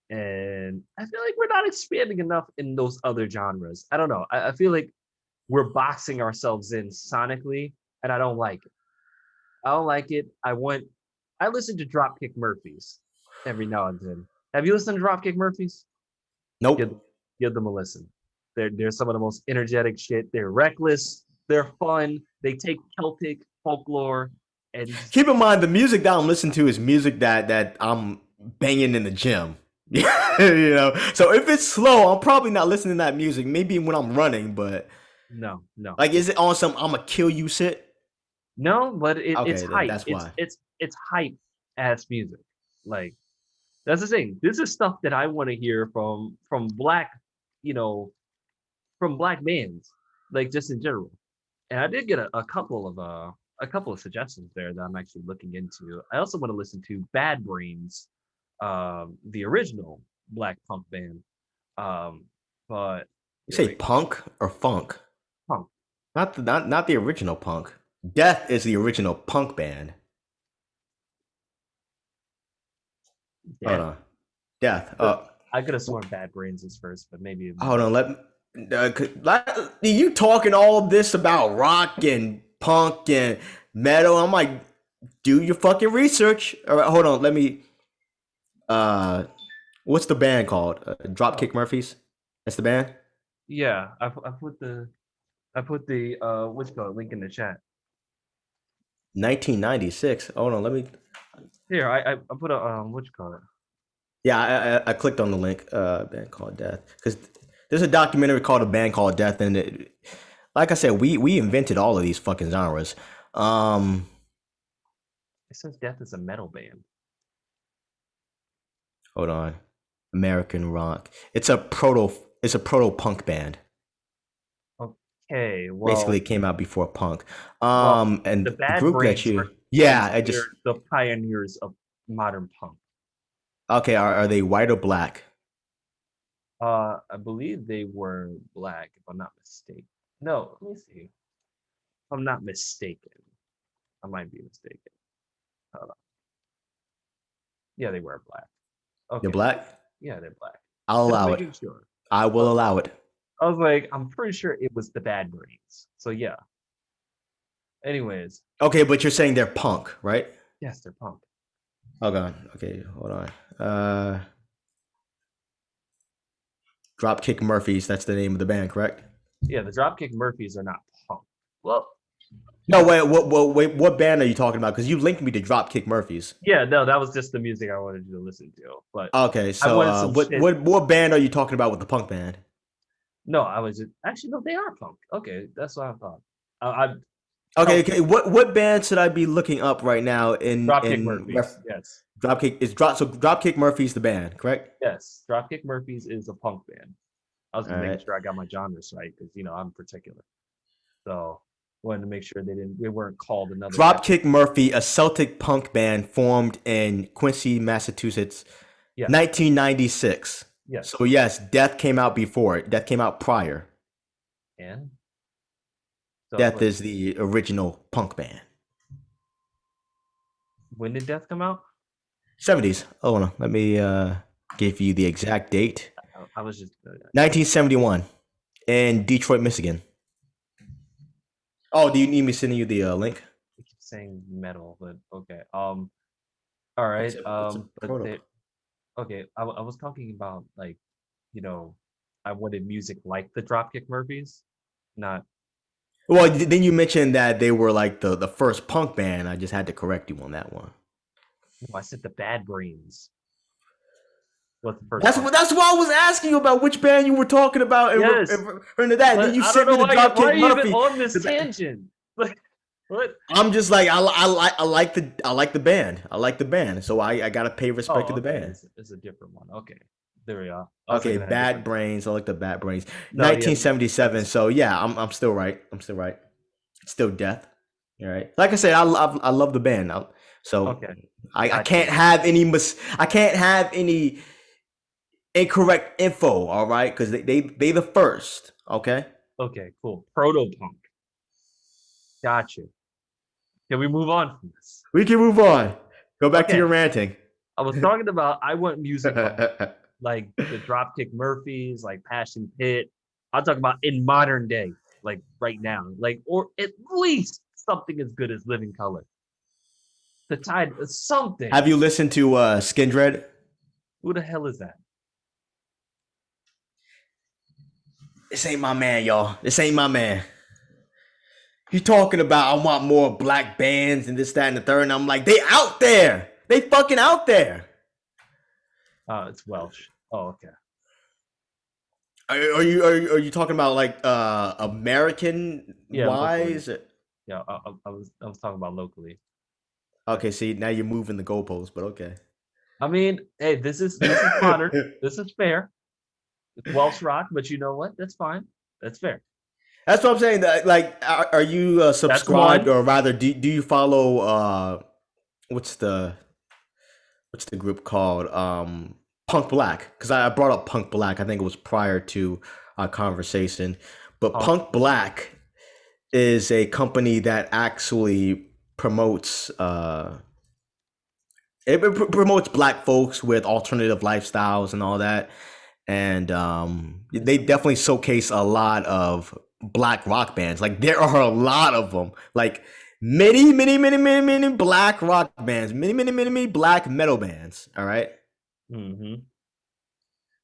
and I feel like we're not expanding enough in those other genres. I don't know. I feel like we're boxing ourselves in sonically, and I don't like it. I don't like it. I listen to Dropkick Murphys every now and then. Have you listened to Dropkick Murphys? Give, Nope. give them a listen. They're some of the most energetic shit. They're reckless. They're fun. They take Celtic folklore and Keep in mind the music that I'm listening to is music that I'm banging in the gym. So if it's slow, I'm probably not listening to that music. Maybe when I'm running, but no, no, like, is it on some "I'ma kill you" shit? no. But it's Okay, then hype. that's why. It's hype ass music. Like that's the thing. This is stuff that I want to hear from black, you know, from black bands, like just in general. And I did get a couple of suggestions there that I'm actually looking into. I also want to listen to Bad Brains, the original black punk band. Um, but You here say we punk or funk? punk. Not the original punk. Death is the original punk band. Hold Death. on, Death. I could have sworn Bad Brains is first, but maybe it Hold was. on. Like, you talking all this about rock and punk and metal? I'm like, do your fucking research. All right, hold on. Let me. Uh, what's the band called? Oh, Dropkick Murphys. That's the band. yeah. I put the what's it called link in the chat. 1996. Hold on. Let me. Here, I put a what you call it. Yeah, I clicked on the link. Band called Death, because there's a documentary called A Band Called Death, and like I said, we invented all of these fucking genres. Um, It says Death is a metal band. Hold on. American rock. It's a proto punk band. Okay, Basically, it came out before punk. well, the And the Bad group that Brains you, are yeah, I just, considered the pioneers of modern punk. okay. Are they white or black? I believe they were black, if I'm not mistaken. No, let me see. If I'm not mistaken, I might be mistaken. Hold on. Yeah, they were black. They're Okay, black. yeah, they're black. I'll Just allow it. making sure. I I will was, allow it. I was like, I'm pretty sure it was the Bad Brains. So yeah. Anyways, Okay, but you're saying they're punk, right? yes, they're punk. Oh god. Okay, hold on. Dropkick Murphys. That's the name of the band, correct? Yeah, the Dropkick Murphys are not punk. Well, No, wait. Wait. What band are you talking about? Because you linked me to Dropkick Murphys. yeah, no, that was just the music I wanted you to listen to. But Okay, I so wanted some what shit. what what band are you talking about with the punk band? No, I was just, actually no, they are punk. Okay, that's what I thought. I Okay, no, okay. What band should I be looking up right now Dropkick in Murphys. Yes, Dropkick Murphys the band, correct? yes, Dropkick Murphys is a punk band. I was All just making right. sure I got my genres right because I'm particular. So wanted to make sure they weren't called another F. Dropkick Murphy, a Celtic punk band formed in Quincy, Massachusetts, Yes, 1996. yes. So yes, Death came out before it. Death came out prior. And so Death what? is the original punk band. When did Death come out? 70s. Oh no, let me give you the exact date. I was just 1971 in Detroit, Michigan. Oh, do you need me sending you the link? I keep saying metal, but okay. All right. It's a But proto. okay. I was talking about like, you know, I wanted music like the Dropkick Murphys, not. Well, then you mentioned that they were like the first punk band. I just had to correct you on that one. No, I said the Bad Brains was the first That's punk. what that's why I was asking you about which band you were talking about Yes, into that. And then but you I don't sent me know the why are Dropkick you even Murphy. on this The, tangent? Like, what? I'm just like I like the band. I like the band. So I gotta pay respect to Oh, the okay. band. It's a different one. Okay, there we are. I was Okay, looking at a Bad different. Brains. I like the Bad Brains. No, yeah, that 1977. is So yeah, I'm still right. I'm still right. Still Death. All right. Like I said, I love the band. So okay. I Got can't you. have I can't have any incorrect info. All right, because they the first. Okay. Okay, cool. Proto punk. Got you. Can we move on from this? We can move on. Go back to Okay, your ranting. I was talking about I want music like the Dropkick Murphys, like Passion Pit. I'll talk about in modern day, like right now, like or at least something as good as Living Color. The Tide, something. Have you listened to Skin Dread? Who the hell is that? This ain't my man, y'all. This ain't my man. You talking about I want more black bands and this, that, and the third, and I'm like, they out there. They fucking out there. It's Welsh. Oh, okay. Are you talking about like American Yeah, locally. wise? Yeah, I was talking about locally. Okay, see now you're moving the goalposts, but okay. I mean, hey, this is modern. This is fair. It's Welsh rock, but you know what? That's fine. That's fair. That's what I'm saying. That, like, are you That's subscribed, one. or rather, do you follow what's the what's the group called? Punk Black. Because I brought up Punk Black. I think it was prior to our conversation. But Punk. Punk Black is a company that actually promotes promotes black folks with alternative lifestyles and all that. And they definitely showcase a lot of black rock bands. Like there are a lot of them. Like many black rock bands, many black metal bands. All right, Mm-hmm.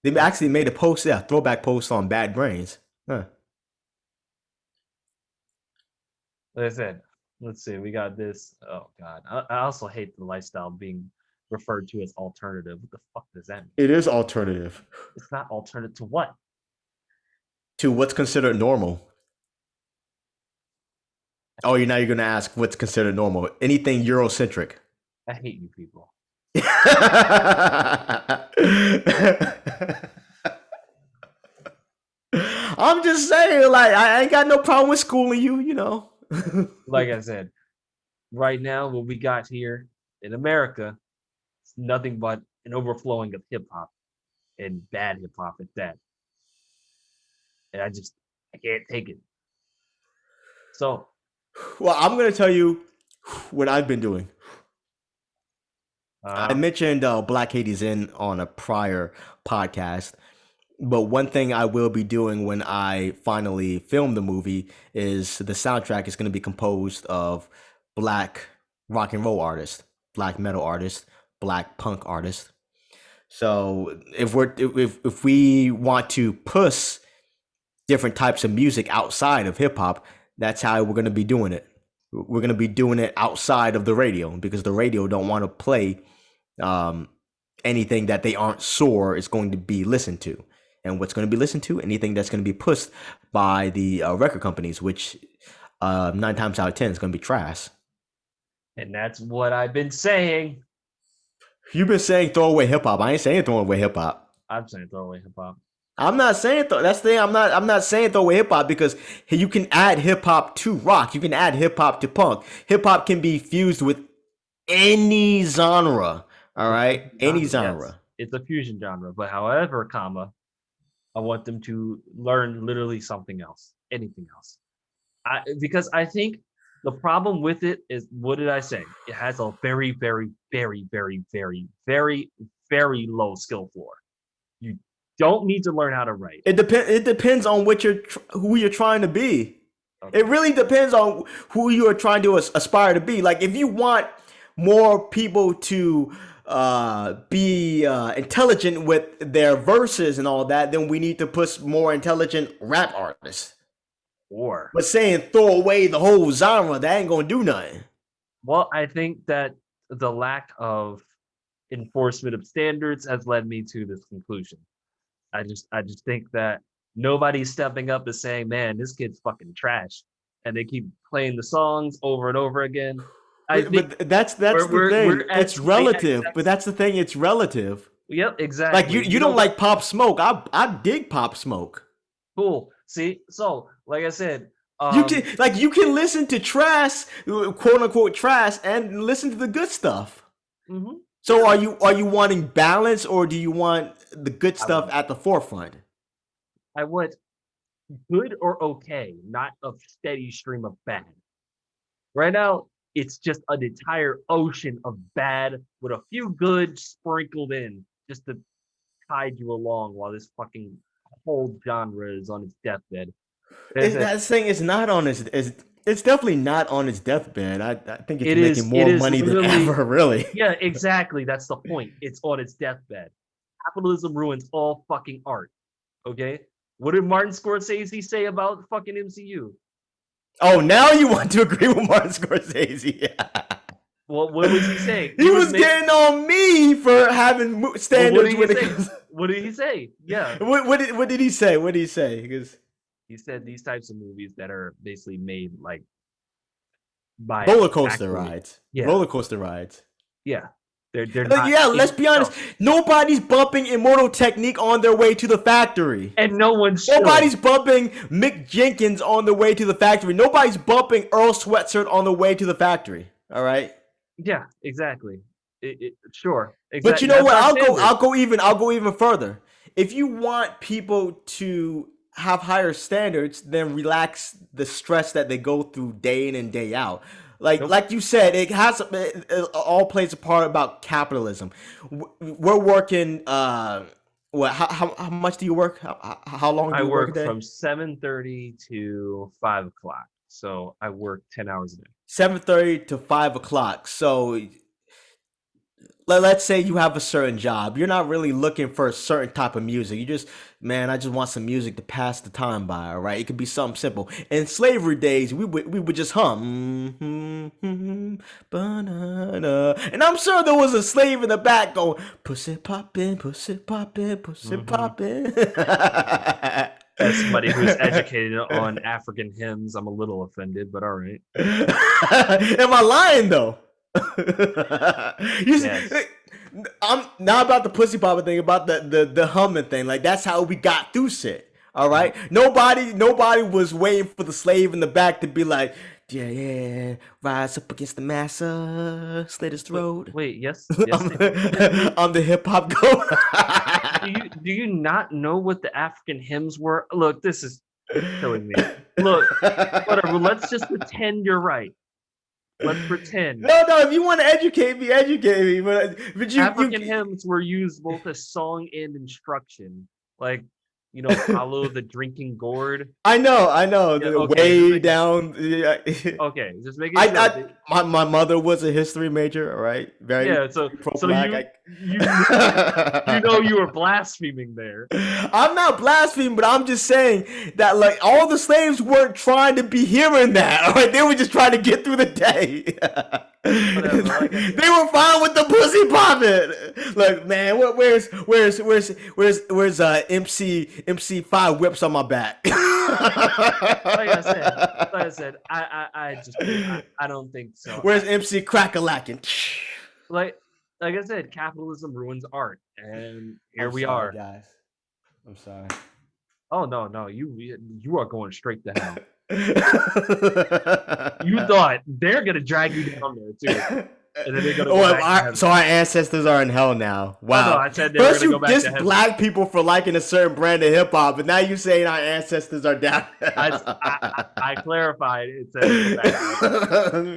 they actually made a post, yeah, throwback post on Bad Brains. Huh. Like I said, let's see. We got this. Oh God, I also hate the lifestyle being referred to as alternative. What the fuck does that mean? It is alternative It's not alternative to what? to what's considered normal. Oh, you're gonna ask what's considered normal? Anything Eurocentric. I hate you people. I'm just saying, like, I ain't got no problem with schooling you, you know. Like I said, right now, what we got here in America is nothing but an overflowing of hip hop and bad hip hop at that. And I can't take it. So, Well, I'm gonna tell you what I've been doing. I uh, mentioned Black Haiti's in on a prior podcast, but one thing I will be doing when I finally film the movie is the soundtrack is going to be composed of black rock and roll artists, black metal artists, black punk artists. So if we want to push different types of music outside of hip hop, that's how we're going to be doing it. We're going to be doing it outside of the radio because the radio don't want to play um, anything that they aren't sure is going to be listened to. And what's going to be listened to? Anything that's going to be pushed by the record companies, which 9 times out of 10 is going to be trash. and that's what I've been saying. You've been saying throw away hip hop. I ain't saying throw away hip hop. I'm saying throw away hip hop. I'm not saying that's the thing. I'm not saying throw away hip hop because you can add hip hop to rock. You can add hip hop to punk. Hip hop can be fused with any genre. All It's a right, fusion any genre, yes. genre. It's a fusion genre. But however, comma, I want them to learn literally something else, anything else. Because I think the problem with it is, what did I say? It has a very, very, very, very, very, very, very low skill floor. You don't need to learn how to write. It depends on who you're trying to be. It Okay. really depends on who you are trying to aspire to be. Like if you want more people to be intelligent with their verses and all that, then we need to push more intelligent rap artists. Or, But saying throw away the whole genre, that ain't gonna do nothing. well, I think that the lack of enforcement of standards has led me to this conclusion. I just think that nobody's stepping up and saying, "Man, this kid's fucking trash," and they keep playing the songs over and over again. I think But that's we're the we're thing. we're at It's too late relative. But accepts. that's the thing. It's relative. Yep, Like you exactly. you You know don't what? like Pop Smoke. I dig Pop Smoke. Cool. See, so like I said, You can listen to trash, quote unquote trash, and listen to the good stuff. So yeah, are you wanting balance or do you want the good I stuff want at the forefront? I want good or okay, not a steady stream of bad. Right now, it's just an entire ocean of bad with a few good sprinkled in just to tide you along while this fucking whole genre is on its deathbed. Like I said, That thing is not on it's definitely not on its deathbed. I think it's it making is it more is money than literally, ever, really. yeah, exactly. That's the point. It's on its deathbed. Capitalism ruins all fucking art. Okay? What did Martin Scorsese say about fucking MCU? Oh, now you want to agree with Martin Scorsese? Well, what was he saying? He He was was making. getting on me for having Well, what standards did he when it say? comes. What did he say? Yeah, What did he say? What did he say? Because he said these types of movies that are basically made like by a roller coaster factory. rides, Yeah, roller coaster rides. yeah. They're not Yeah, let's in be honest. no, Nobody's bumping Immortal Technique on their way to the factory. and no one should. Nobody's bumping Mick Jenkins on the way to the factory. Nobody's bumping Earl Sweatshirt on the way to the factory. All right. Yeah, exactly. Sure, But you exactly. know That's what? our I'll go. standard. I'll go even further. If you want people to have higher standards, then relax the stress that they go through day in and day out. Like Nope. like you said, it all plays a part about capitalism. We're working. What? How much do you work? How long do I you work a work day? from 7:30 to 5 o'clock, so I work 10 hours a day. 7:30 to 5 o'clock. So let's say you have a certain job. You're not really looking for a certain type of music. You just, man, I just want some music to pass the time by. All right, it could be something simple. In slavery days, we would just hum, banana, and I'm sure there was a slave in the back going, pussy poppin', pussy poppin', pussy Hmm. poppin'. As somebody who's educated on African hymns, I'm a little offended, but all right. Am I lying though? you see, Yes. I'm not about the pussy popping thing, about the humming thing. Like that's how we got through shit. All Mhm. right. Nobody was waiting for the slave in the back to be like, yeah, yeah, rise up against the massa, slit his Wait, throat. wait, yes, yes, I'm, they did. I'm the hip hop goat. Do you not know what the African hymns were? Look, this is killing me. Look, whatever. Let's just pretend you're right. Let's pretend. No, no. If you want to educate me. But you African hymns were used both as song and instruction. Like, follow the drinking gourd. I know. Yeah, The okay, just way making down. Yeah. okay, just making I, sure. I my mother was a history major. All right, very Yeah, so pro so black. you know you were blaspheming there. I'm not blaspheming, but I'm just saying that like all the slaves weren't trying to be hearing that. All right, they were just trying to get through the day. Whatever. Like I They said, were fine with the pussy popping. Like, man, where's MC5 whips on my back? like I said, I just I don't think so. Where's MC crack a lacking? Like like I said, capitalism ruins art, and here I'm we sorry, are. guys. I'm sorry. Oh no, you are going straight to hell. You thought they're gonna drag you down there too, and then they're gonna go back to So heaven. our ancestors are in hell now. Oh no, Wow. I said they were First gonna you go back diss to heaven. black people for liking a certain brand of hip hop, but now you saying our ancestors are down. I clarified. It said go back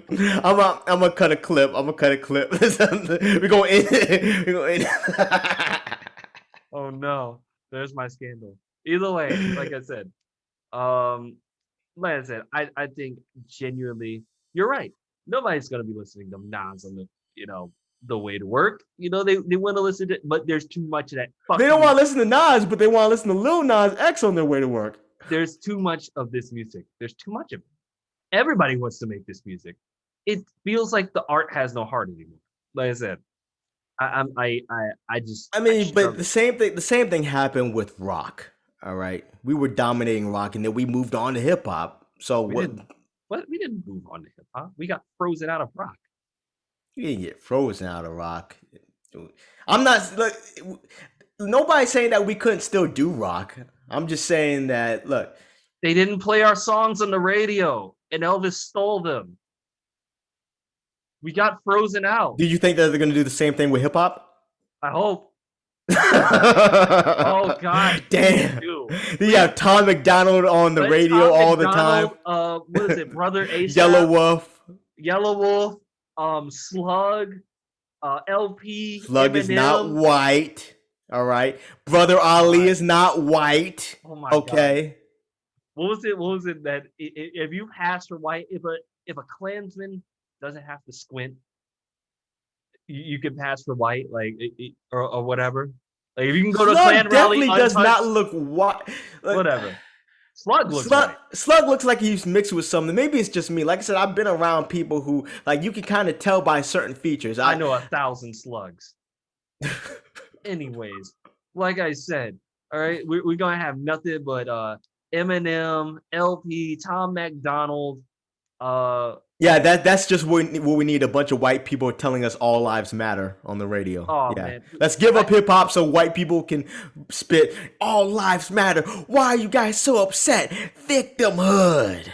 to heaven. I'm gonna cut a clip. I'm gonna cut a clip. We're gonna end it. We're gonna end Oh no, there's my scandal. Either way, um, like I said, I think genuinely you're right. Nobody's gonna be listening to Nas on the way to work. They want to listen to, but there's too much of that They don't fucking. want to listen to Nas, but they want to listen to Lil Nas X on their way to work. There's too much of this music. There's too much of it. Everybody wants to make this music. It feels like the art has no heart anymore. Like I said, I I mean, but struggle. the same thing happened with rock. All right, we were dominating rock, and then we moved on to hip hop. So We what? didn't, but we didn't move on to hip hop. We got frozen out of rock. You didn't get frozen out of rock. I'm not. Look, nobody's saying that we couldn't still do rock. I'm just saying that. Look, They didn't play our songs on the radio, and Elvis stole them. We got frozen out. do you think that they're gonna do the same thing with hip hop? I hope. Oh God, please Damn. do. You have Tom McDonald on the Let radio Tom all the time. McDonald, what is it, Brother Yellow ASAP, Wolf. Yellow Wolf, Slug, LP, Slug is not Eminem. white. All right. Brother Oh Ali God. is not white. Oh my God. Okay. What was it? What was it that if you pass for white, if a Klansman doesn't have to squint, you can pass for white, like or whatever. Like if you can go to a Klan Slug rally definitely does not untouched, look white. Like, whatever. Slug looks Slug, white. Slug looks like he's mixed with something. Maybe it's just me. Like I said, I've been around people who, like, you can kind of tell by certain features. I know 1,000 slugs. Anyways, like I said, all right, we're gonna have nothing but Eminem, LP, Tom McDonald. Yeah, that's just what we need. A bunch of white people telling us all lives matter on the radio. Oh Yeah. man, Let's give up hip hop so white people can spit all lives matter. Why are you guys so upset? Victimhood.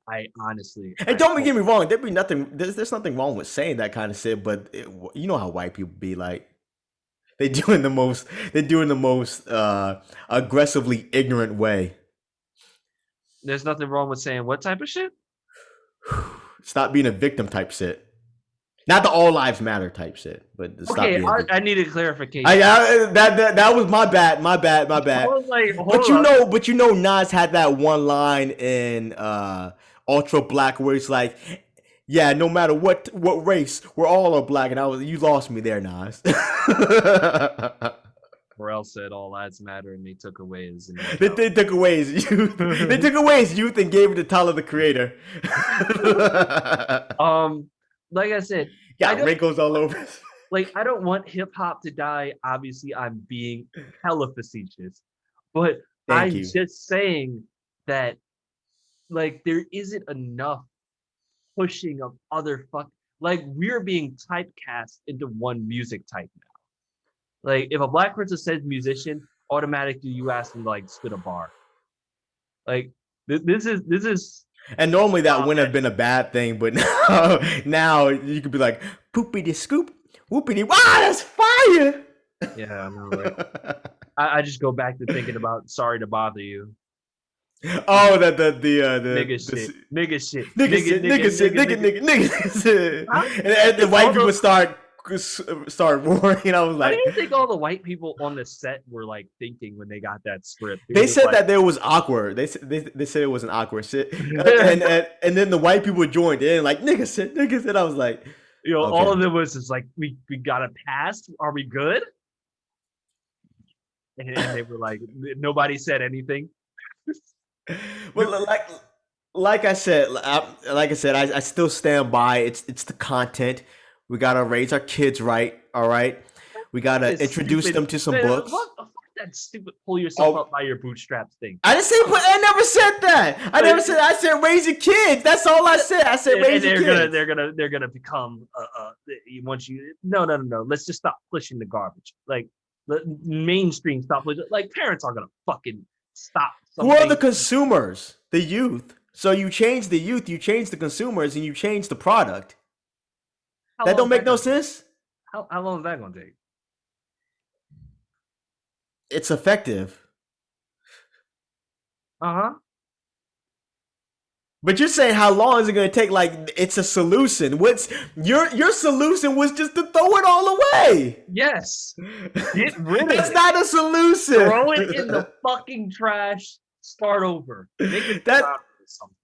I honestly, And don't get me wrong, there's nothing wrong with saying that kind of shit, but you know how white people be like. They're doing the most aggressively ignorant way. there's nothing wrong with saying what type of shit. Stop being a victim type shit. Not the all lives matter type shit, but stop Okay, being a victim. I needed clarification. That was my bad. I was like, But hold up. but Nas had that one line in Ultra Black where it's like, yeah, no matter what race, we're all are black, and you lost me there, Nas. Pharrell said all lives matter, and they took away his. They took away his youth. They took away his youth and gave it to Tyler the Creator. Like I said, Got wrinkles all over. Like I don't want hip hop to die. Obviously, I'm being hella facetious, but Thank I'm you. just saying that like there isn't enough pushing of other like we're being typecast into one music type now. Like if a black person says musician, automatically you ask them to like spit a bar. Like this is And normally that wouldn't have been a bad thing, but now you could be like, poopity scoop, whoopity, wow, that's fire. Yeah, I know, right? I just go back to thinking about Sorry to Bother You. Oh, the Nigga shit. nigga shit, nigga shit. Huh? And the white people start roaring. I was What like, do you think all the white people on the set were like thinking when they got that script? they said that there was awkward. They said it was an awkward shit, and then the white people joined in like nigga shit. I was like, you know, okay. all of it was just like we got a pass. Are we good? And they were like, nobody said anything. Well, like I said, I still stand by it's the content. We gotta raise our kids right. All right, we gotta introduce them to some books. Fuck that stupid pull yourself up by your bootstraps thing. I didn't say. I never said that. I never said. I said raise your kids. That's all I said. I said raise your kids. They're gonna become once you no. Let's just stop pushing the garbage. Like The mainstream stuff. Like parents are gonna fucking stop Who are the something. consumers? The youth. So you change the youth, you change the consumers, and you change the product. How That long don't is make that no gonna take? sense. How long is that gonna take? It's effective. Uh huh. But you're saying how long is it going to take? Like it's a solution. What's your solution was just to throw it all away. Yes. Get rid of That's it. not a solution. Throw it in the fucking trash. Start over. Make a new genre that or something.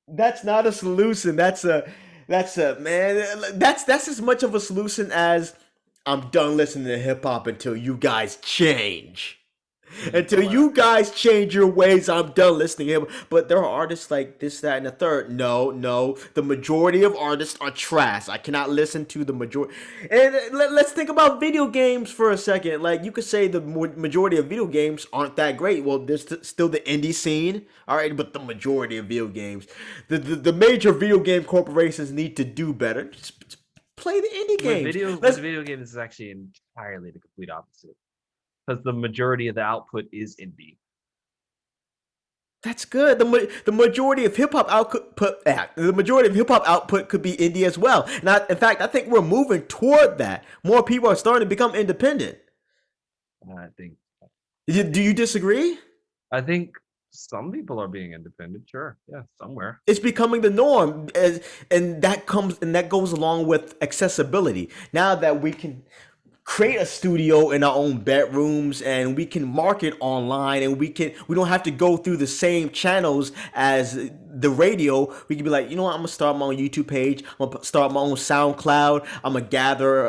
that's not a solution. That's a man. That's as much of a solution as I'm done listening to hip hop until you guys change. You Until know what? you guys change your ways, I'm done listening to him. But there are artists like this, that, and the third. No, no. The majority of artists are trash. I cannot listen to the majority. And let's think about video games for a second. Like, you could say the majority of video games aren't that great. Well, there's still the indie scene. All right, but the majority of video games, the major video game corporations need to do better. Just play the indie games. With Let's video games is actually entirely the complete opposite. Because the majority of the output is indie. That's good. The majority of hip hop output, the majority of hip hop output could be indie as well. And in fact, I think we're moving toward that. More people are starting to become independent. I think Do you disagree? I think some people are being independent. Sure, yeah, somewhere. It's becoming the norm, and that goes along with accessibility. Now that we can create a studio in our own bedrooms and we can market online and we don't have to go through the same channels as the radio. We can be like, you know what, I'm gonna start my own YouTube page, I'm gonna start my own SoundCloud, I'm gonna gather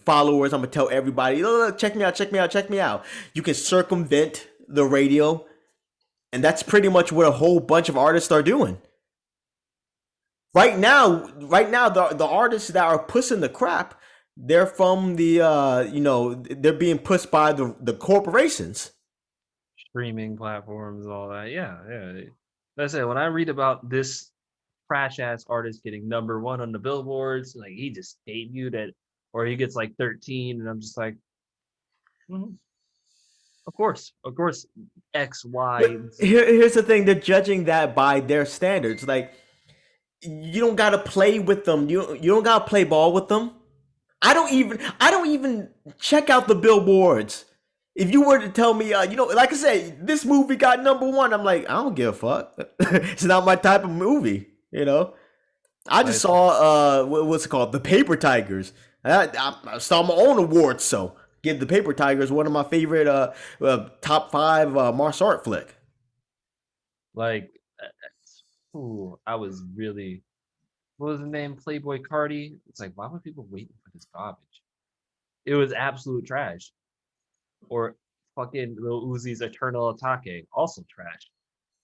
followers, I'm gonna tell everybody, look, check me out, check me out, check me out. You can circumvent the radio, and that's pretty much what a whole bunch of artists are doing right now. The artists that are pushing the crap, they're from the they're being pushed by the corporations. Streaming platforms, all that. Yeah, yeah. Like I said, when I read about this trash ass artist getting number 1 on the billboards, like he just debuted at, or he gets like 13, and I'm just like, mhm, of course, X, Y, But Z. here's the thing: they're judging that by their standards. Like, you don't gotta play with them. You don't gotta play ball with them. I don't even check out the billboards. If you were to tell me, like I said, this movie got number 1, I'm like, I don't give a fuck. It's not my type of movie. I just Like, saw what's it called, The Paper Tigers. I saw my own awards, so give The Paper Tigers one of my favorite top 5 martial art flick. like, ooh, I was really, what was his name? Playboy Cardi. It's like, why were people waiting for this garbage? It was absolute trash. Or fucking Lil Uzi's Eternal Atake, also trash.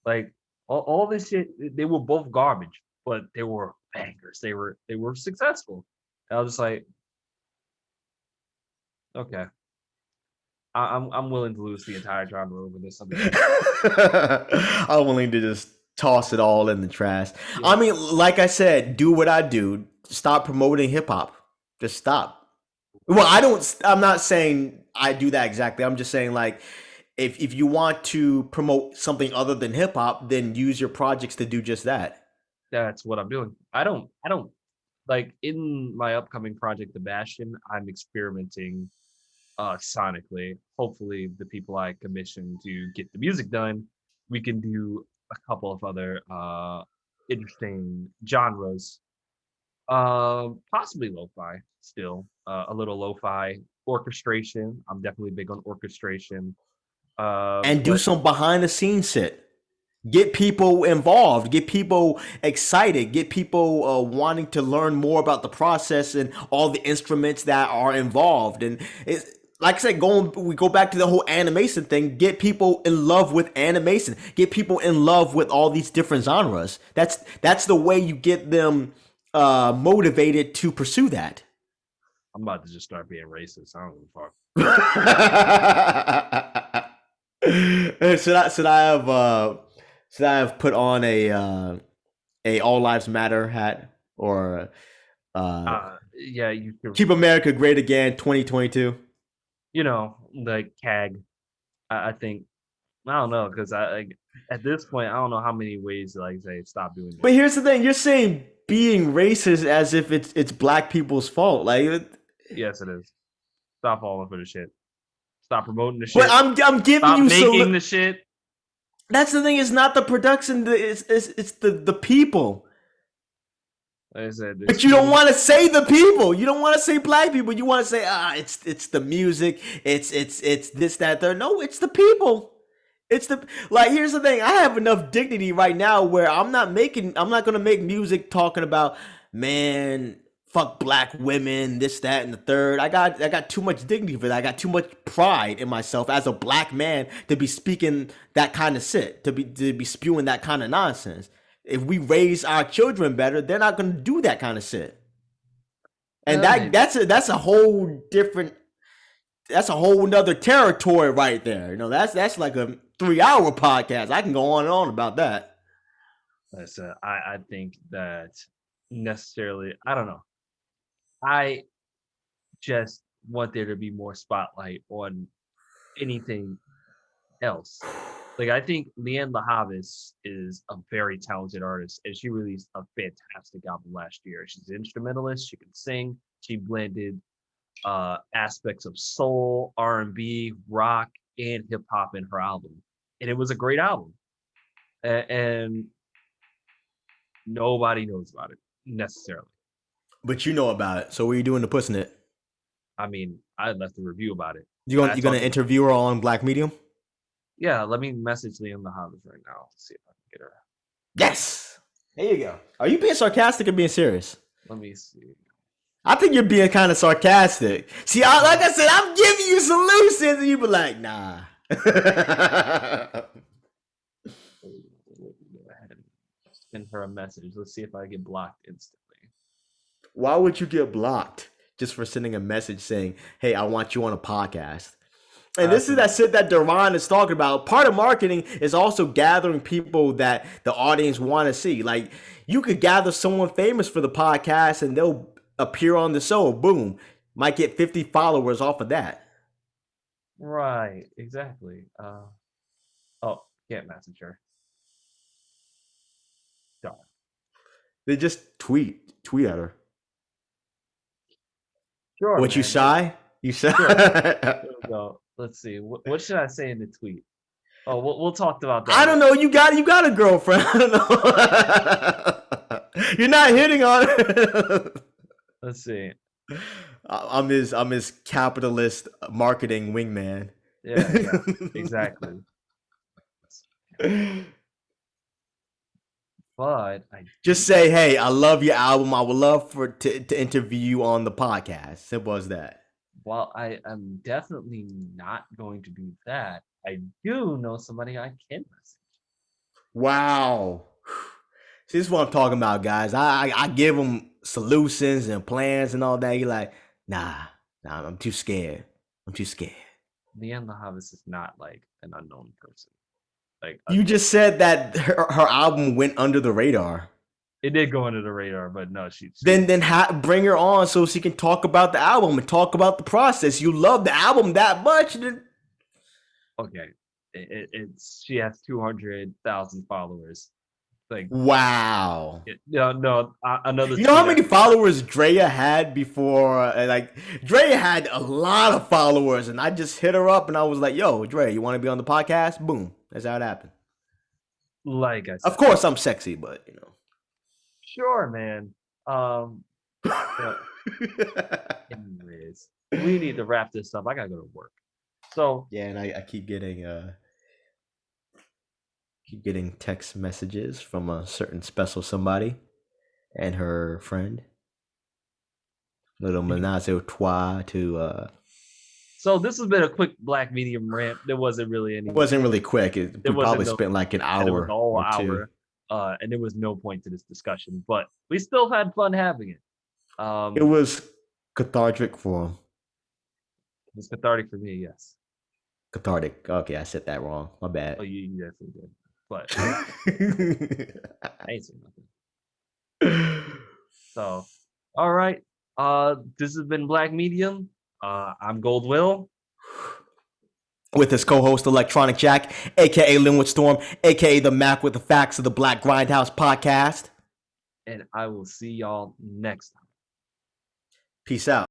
Like all this shit, they were both garbage, but they were bangers. They were successful. And I was just like, okay, I'm willing to lose the entire genre over this something. I'm willing to just toss it all in the trash. I Yeah, mean, like I said, do what I do. Stop promoting hip hop. Just stop. Well, I don't. I'm not saying I do that exactly. I'm just saying, like, if you want to promote something other than hip hop, then use your projects to do just that. that's what I'm doing. I don't like in my upcoming project, The Bastion. I'm experimenting sonically. Hopefully, the people I commission to get the music done, we can do a couple of other interesting genres. Possibly lo-fi still. A little lo-fi orchestration. I'm definitely big on orchestration. And do But some behind the scenes shit. Get people involved, get people excited, get people wanting to learn more about the process and all the instruments that are involved. And it's like I said, we go back to the whole animation thing. Get people in love with animation. Get people in love with all these different genres. That's the way you get them motivated to pursue that. I'm about to just start being racist. I don't give a fuck. Should I have put on a All Lives Matter hat, or uh Yeah, you could. Keep America Great Again 2022? like CAG. I think I don't know because at this point I don't know how many ways to like say stop doing But this. here's the thing: you're saying being racist as if it's black people's fault. Yes, it is. Stop falling for the shit. Stop promoting the but shit. I'm giving Stop you making the shit. That's the thing. It's not the production. It's the people. Like I said, there's But you too don't many. want to say the people. You don't want to say black people. You want to say it's the music. It's this that third. No, it's the people. It's the like. Here's the thing. I have enough dignity right now where I'm not gonna make music talking about man. Fuck black women, this, that, and the third. I got too much dignity for that. I got too much pride in myself as a black man to be speaking that kind of shit, to be spewing that kind of nonsense. If we raise our children better, they're not gonna do that kind of shit. And Maybe. that's a whole nother territory right there. That's like a 3 hour podcast. I can go on and on about that. Like I said, I think that necessarily I don't know. I just want there to be more spotlight on anything else. Like I think Leanne LaHavis is a very talented artist, and she released a fantastic album last year. She's an instrumentalist. She can sing. She blended aspects of soul, R&B, rock, and hip hop in her album, and it was a great album. And nobody knows about it necessarily. But you know about it. So what are you doing to pushing it? I mean, I left a review about it. You gonna interview her on Black Medium? Yeah, let me message Liam the Hobbit right now. See if I can get her. Yes. There you go. Are you being sarcastic or being serious? Let me see. I think you're being kind of sarcastic. See, like I said, I'm giving you solutions, and you be like, nah. Go ahead and send her a message. Let's see if I get blocked instantly. Why would you get blocked just for sending a message saying, hey, I want you on a podcast? And this is that shit that Duran is talking about. Part of marketing is also gathering people that the audience want to see. Like, you could gather someone famous for the podcast and they'll appear on the show. Boom. Might get 50 followers off of that. Right, exactly. Oh, can't message her. Darn. They just tweet at her. Sure, What, man. you shy? You shy? Sure. There we go. Let's see. What should I say in the tweet? Oh, we'll talk about that. I don't know. You got a girlfriend. I don't know. You're not hitting on her. Let's see. I'm his capitalist marketing wingman. Yeah, exactly. But I just say, hey, I love your album. I would love to interview you on the podcast. Simple as that. While I am definitely not going to do that, I do know somebody I can message. Wow. See, this is what I'm talking about, guys. I give them solutions and plans and all that. You're like, nah, I'm too scared. Leanne LaHavis is not like an unknown person. Like you just said that her album went under the radar. It did go under the radar, but no, she then bring her on so she can talk about the album and talk about the process. You love the album that much. Then... Okay, it's she has 200,000 followers. Like wow. Another. You know how many followers Drea had before? Like Drea had a lot of followers, and I just hit her up and I was like, "Yo, Drea, you want to be on the podcast?" Boom. That's how it happened. Like I said, of course, I'm sexy, but you know. Sure, man. Anyways, we need to wrap this up. I gotta go to work. So yeah, and I keep getting text messages from a certain special somebody and her friend. Little menage a trois to. So this has been a quick Black Medium rant. There wasn't really any. It wasn't really quick. We probably spent like an hour. It was a whole hour. And there was no point to this discussion, but we still had fun having it. It was cathartic for him. It was cathartic for me, yes. Cathartic. Okay, I said that wrong. My bad. Oh, you definitely did. But I ain't saying nothing. So, all right. This has been Black Medium. I'm Gold Will. with his co-host Electronic Jack, aka Linwood Storm, aka the Mac with the Facts of the Black Grindhouse podcast. And I will see y'all next time. Peace out.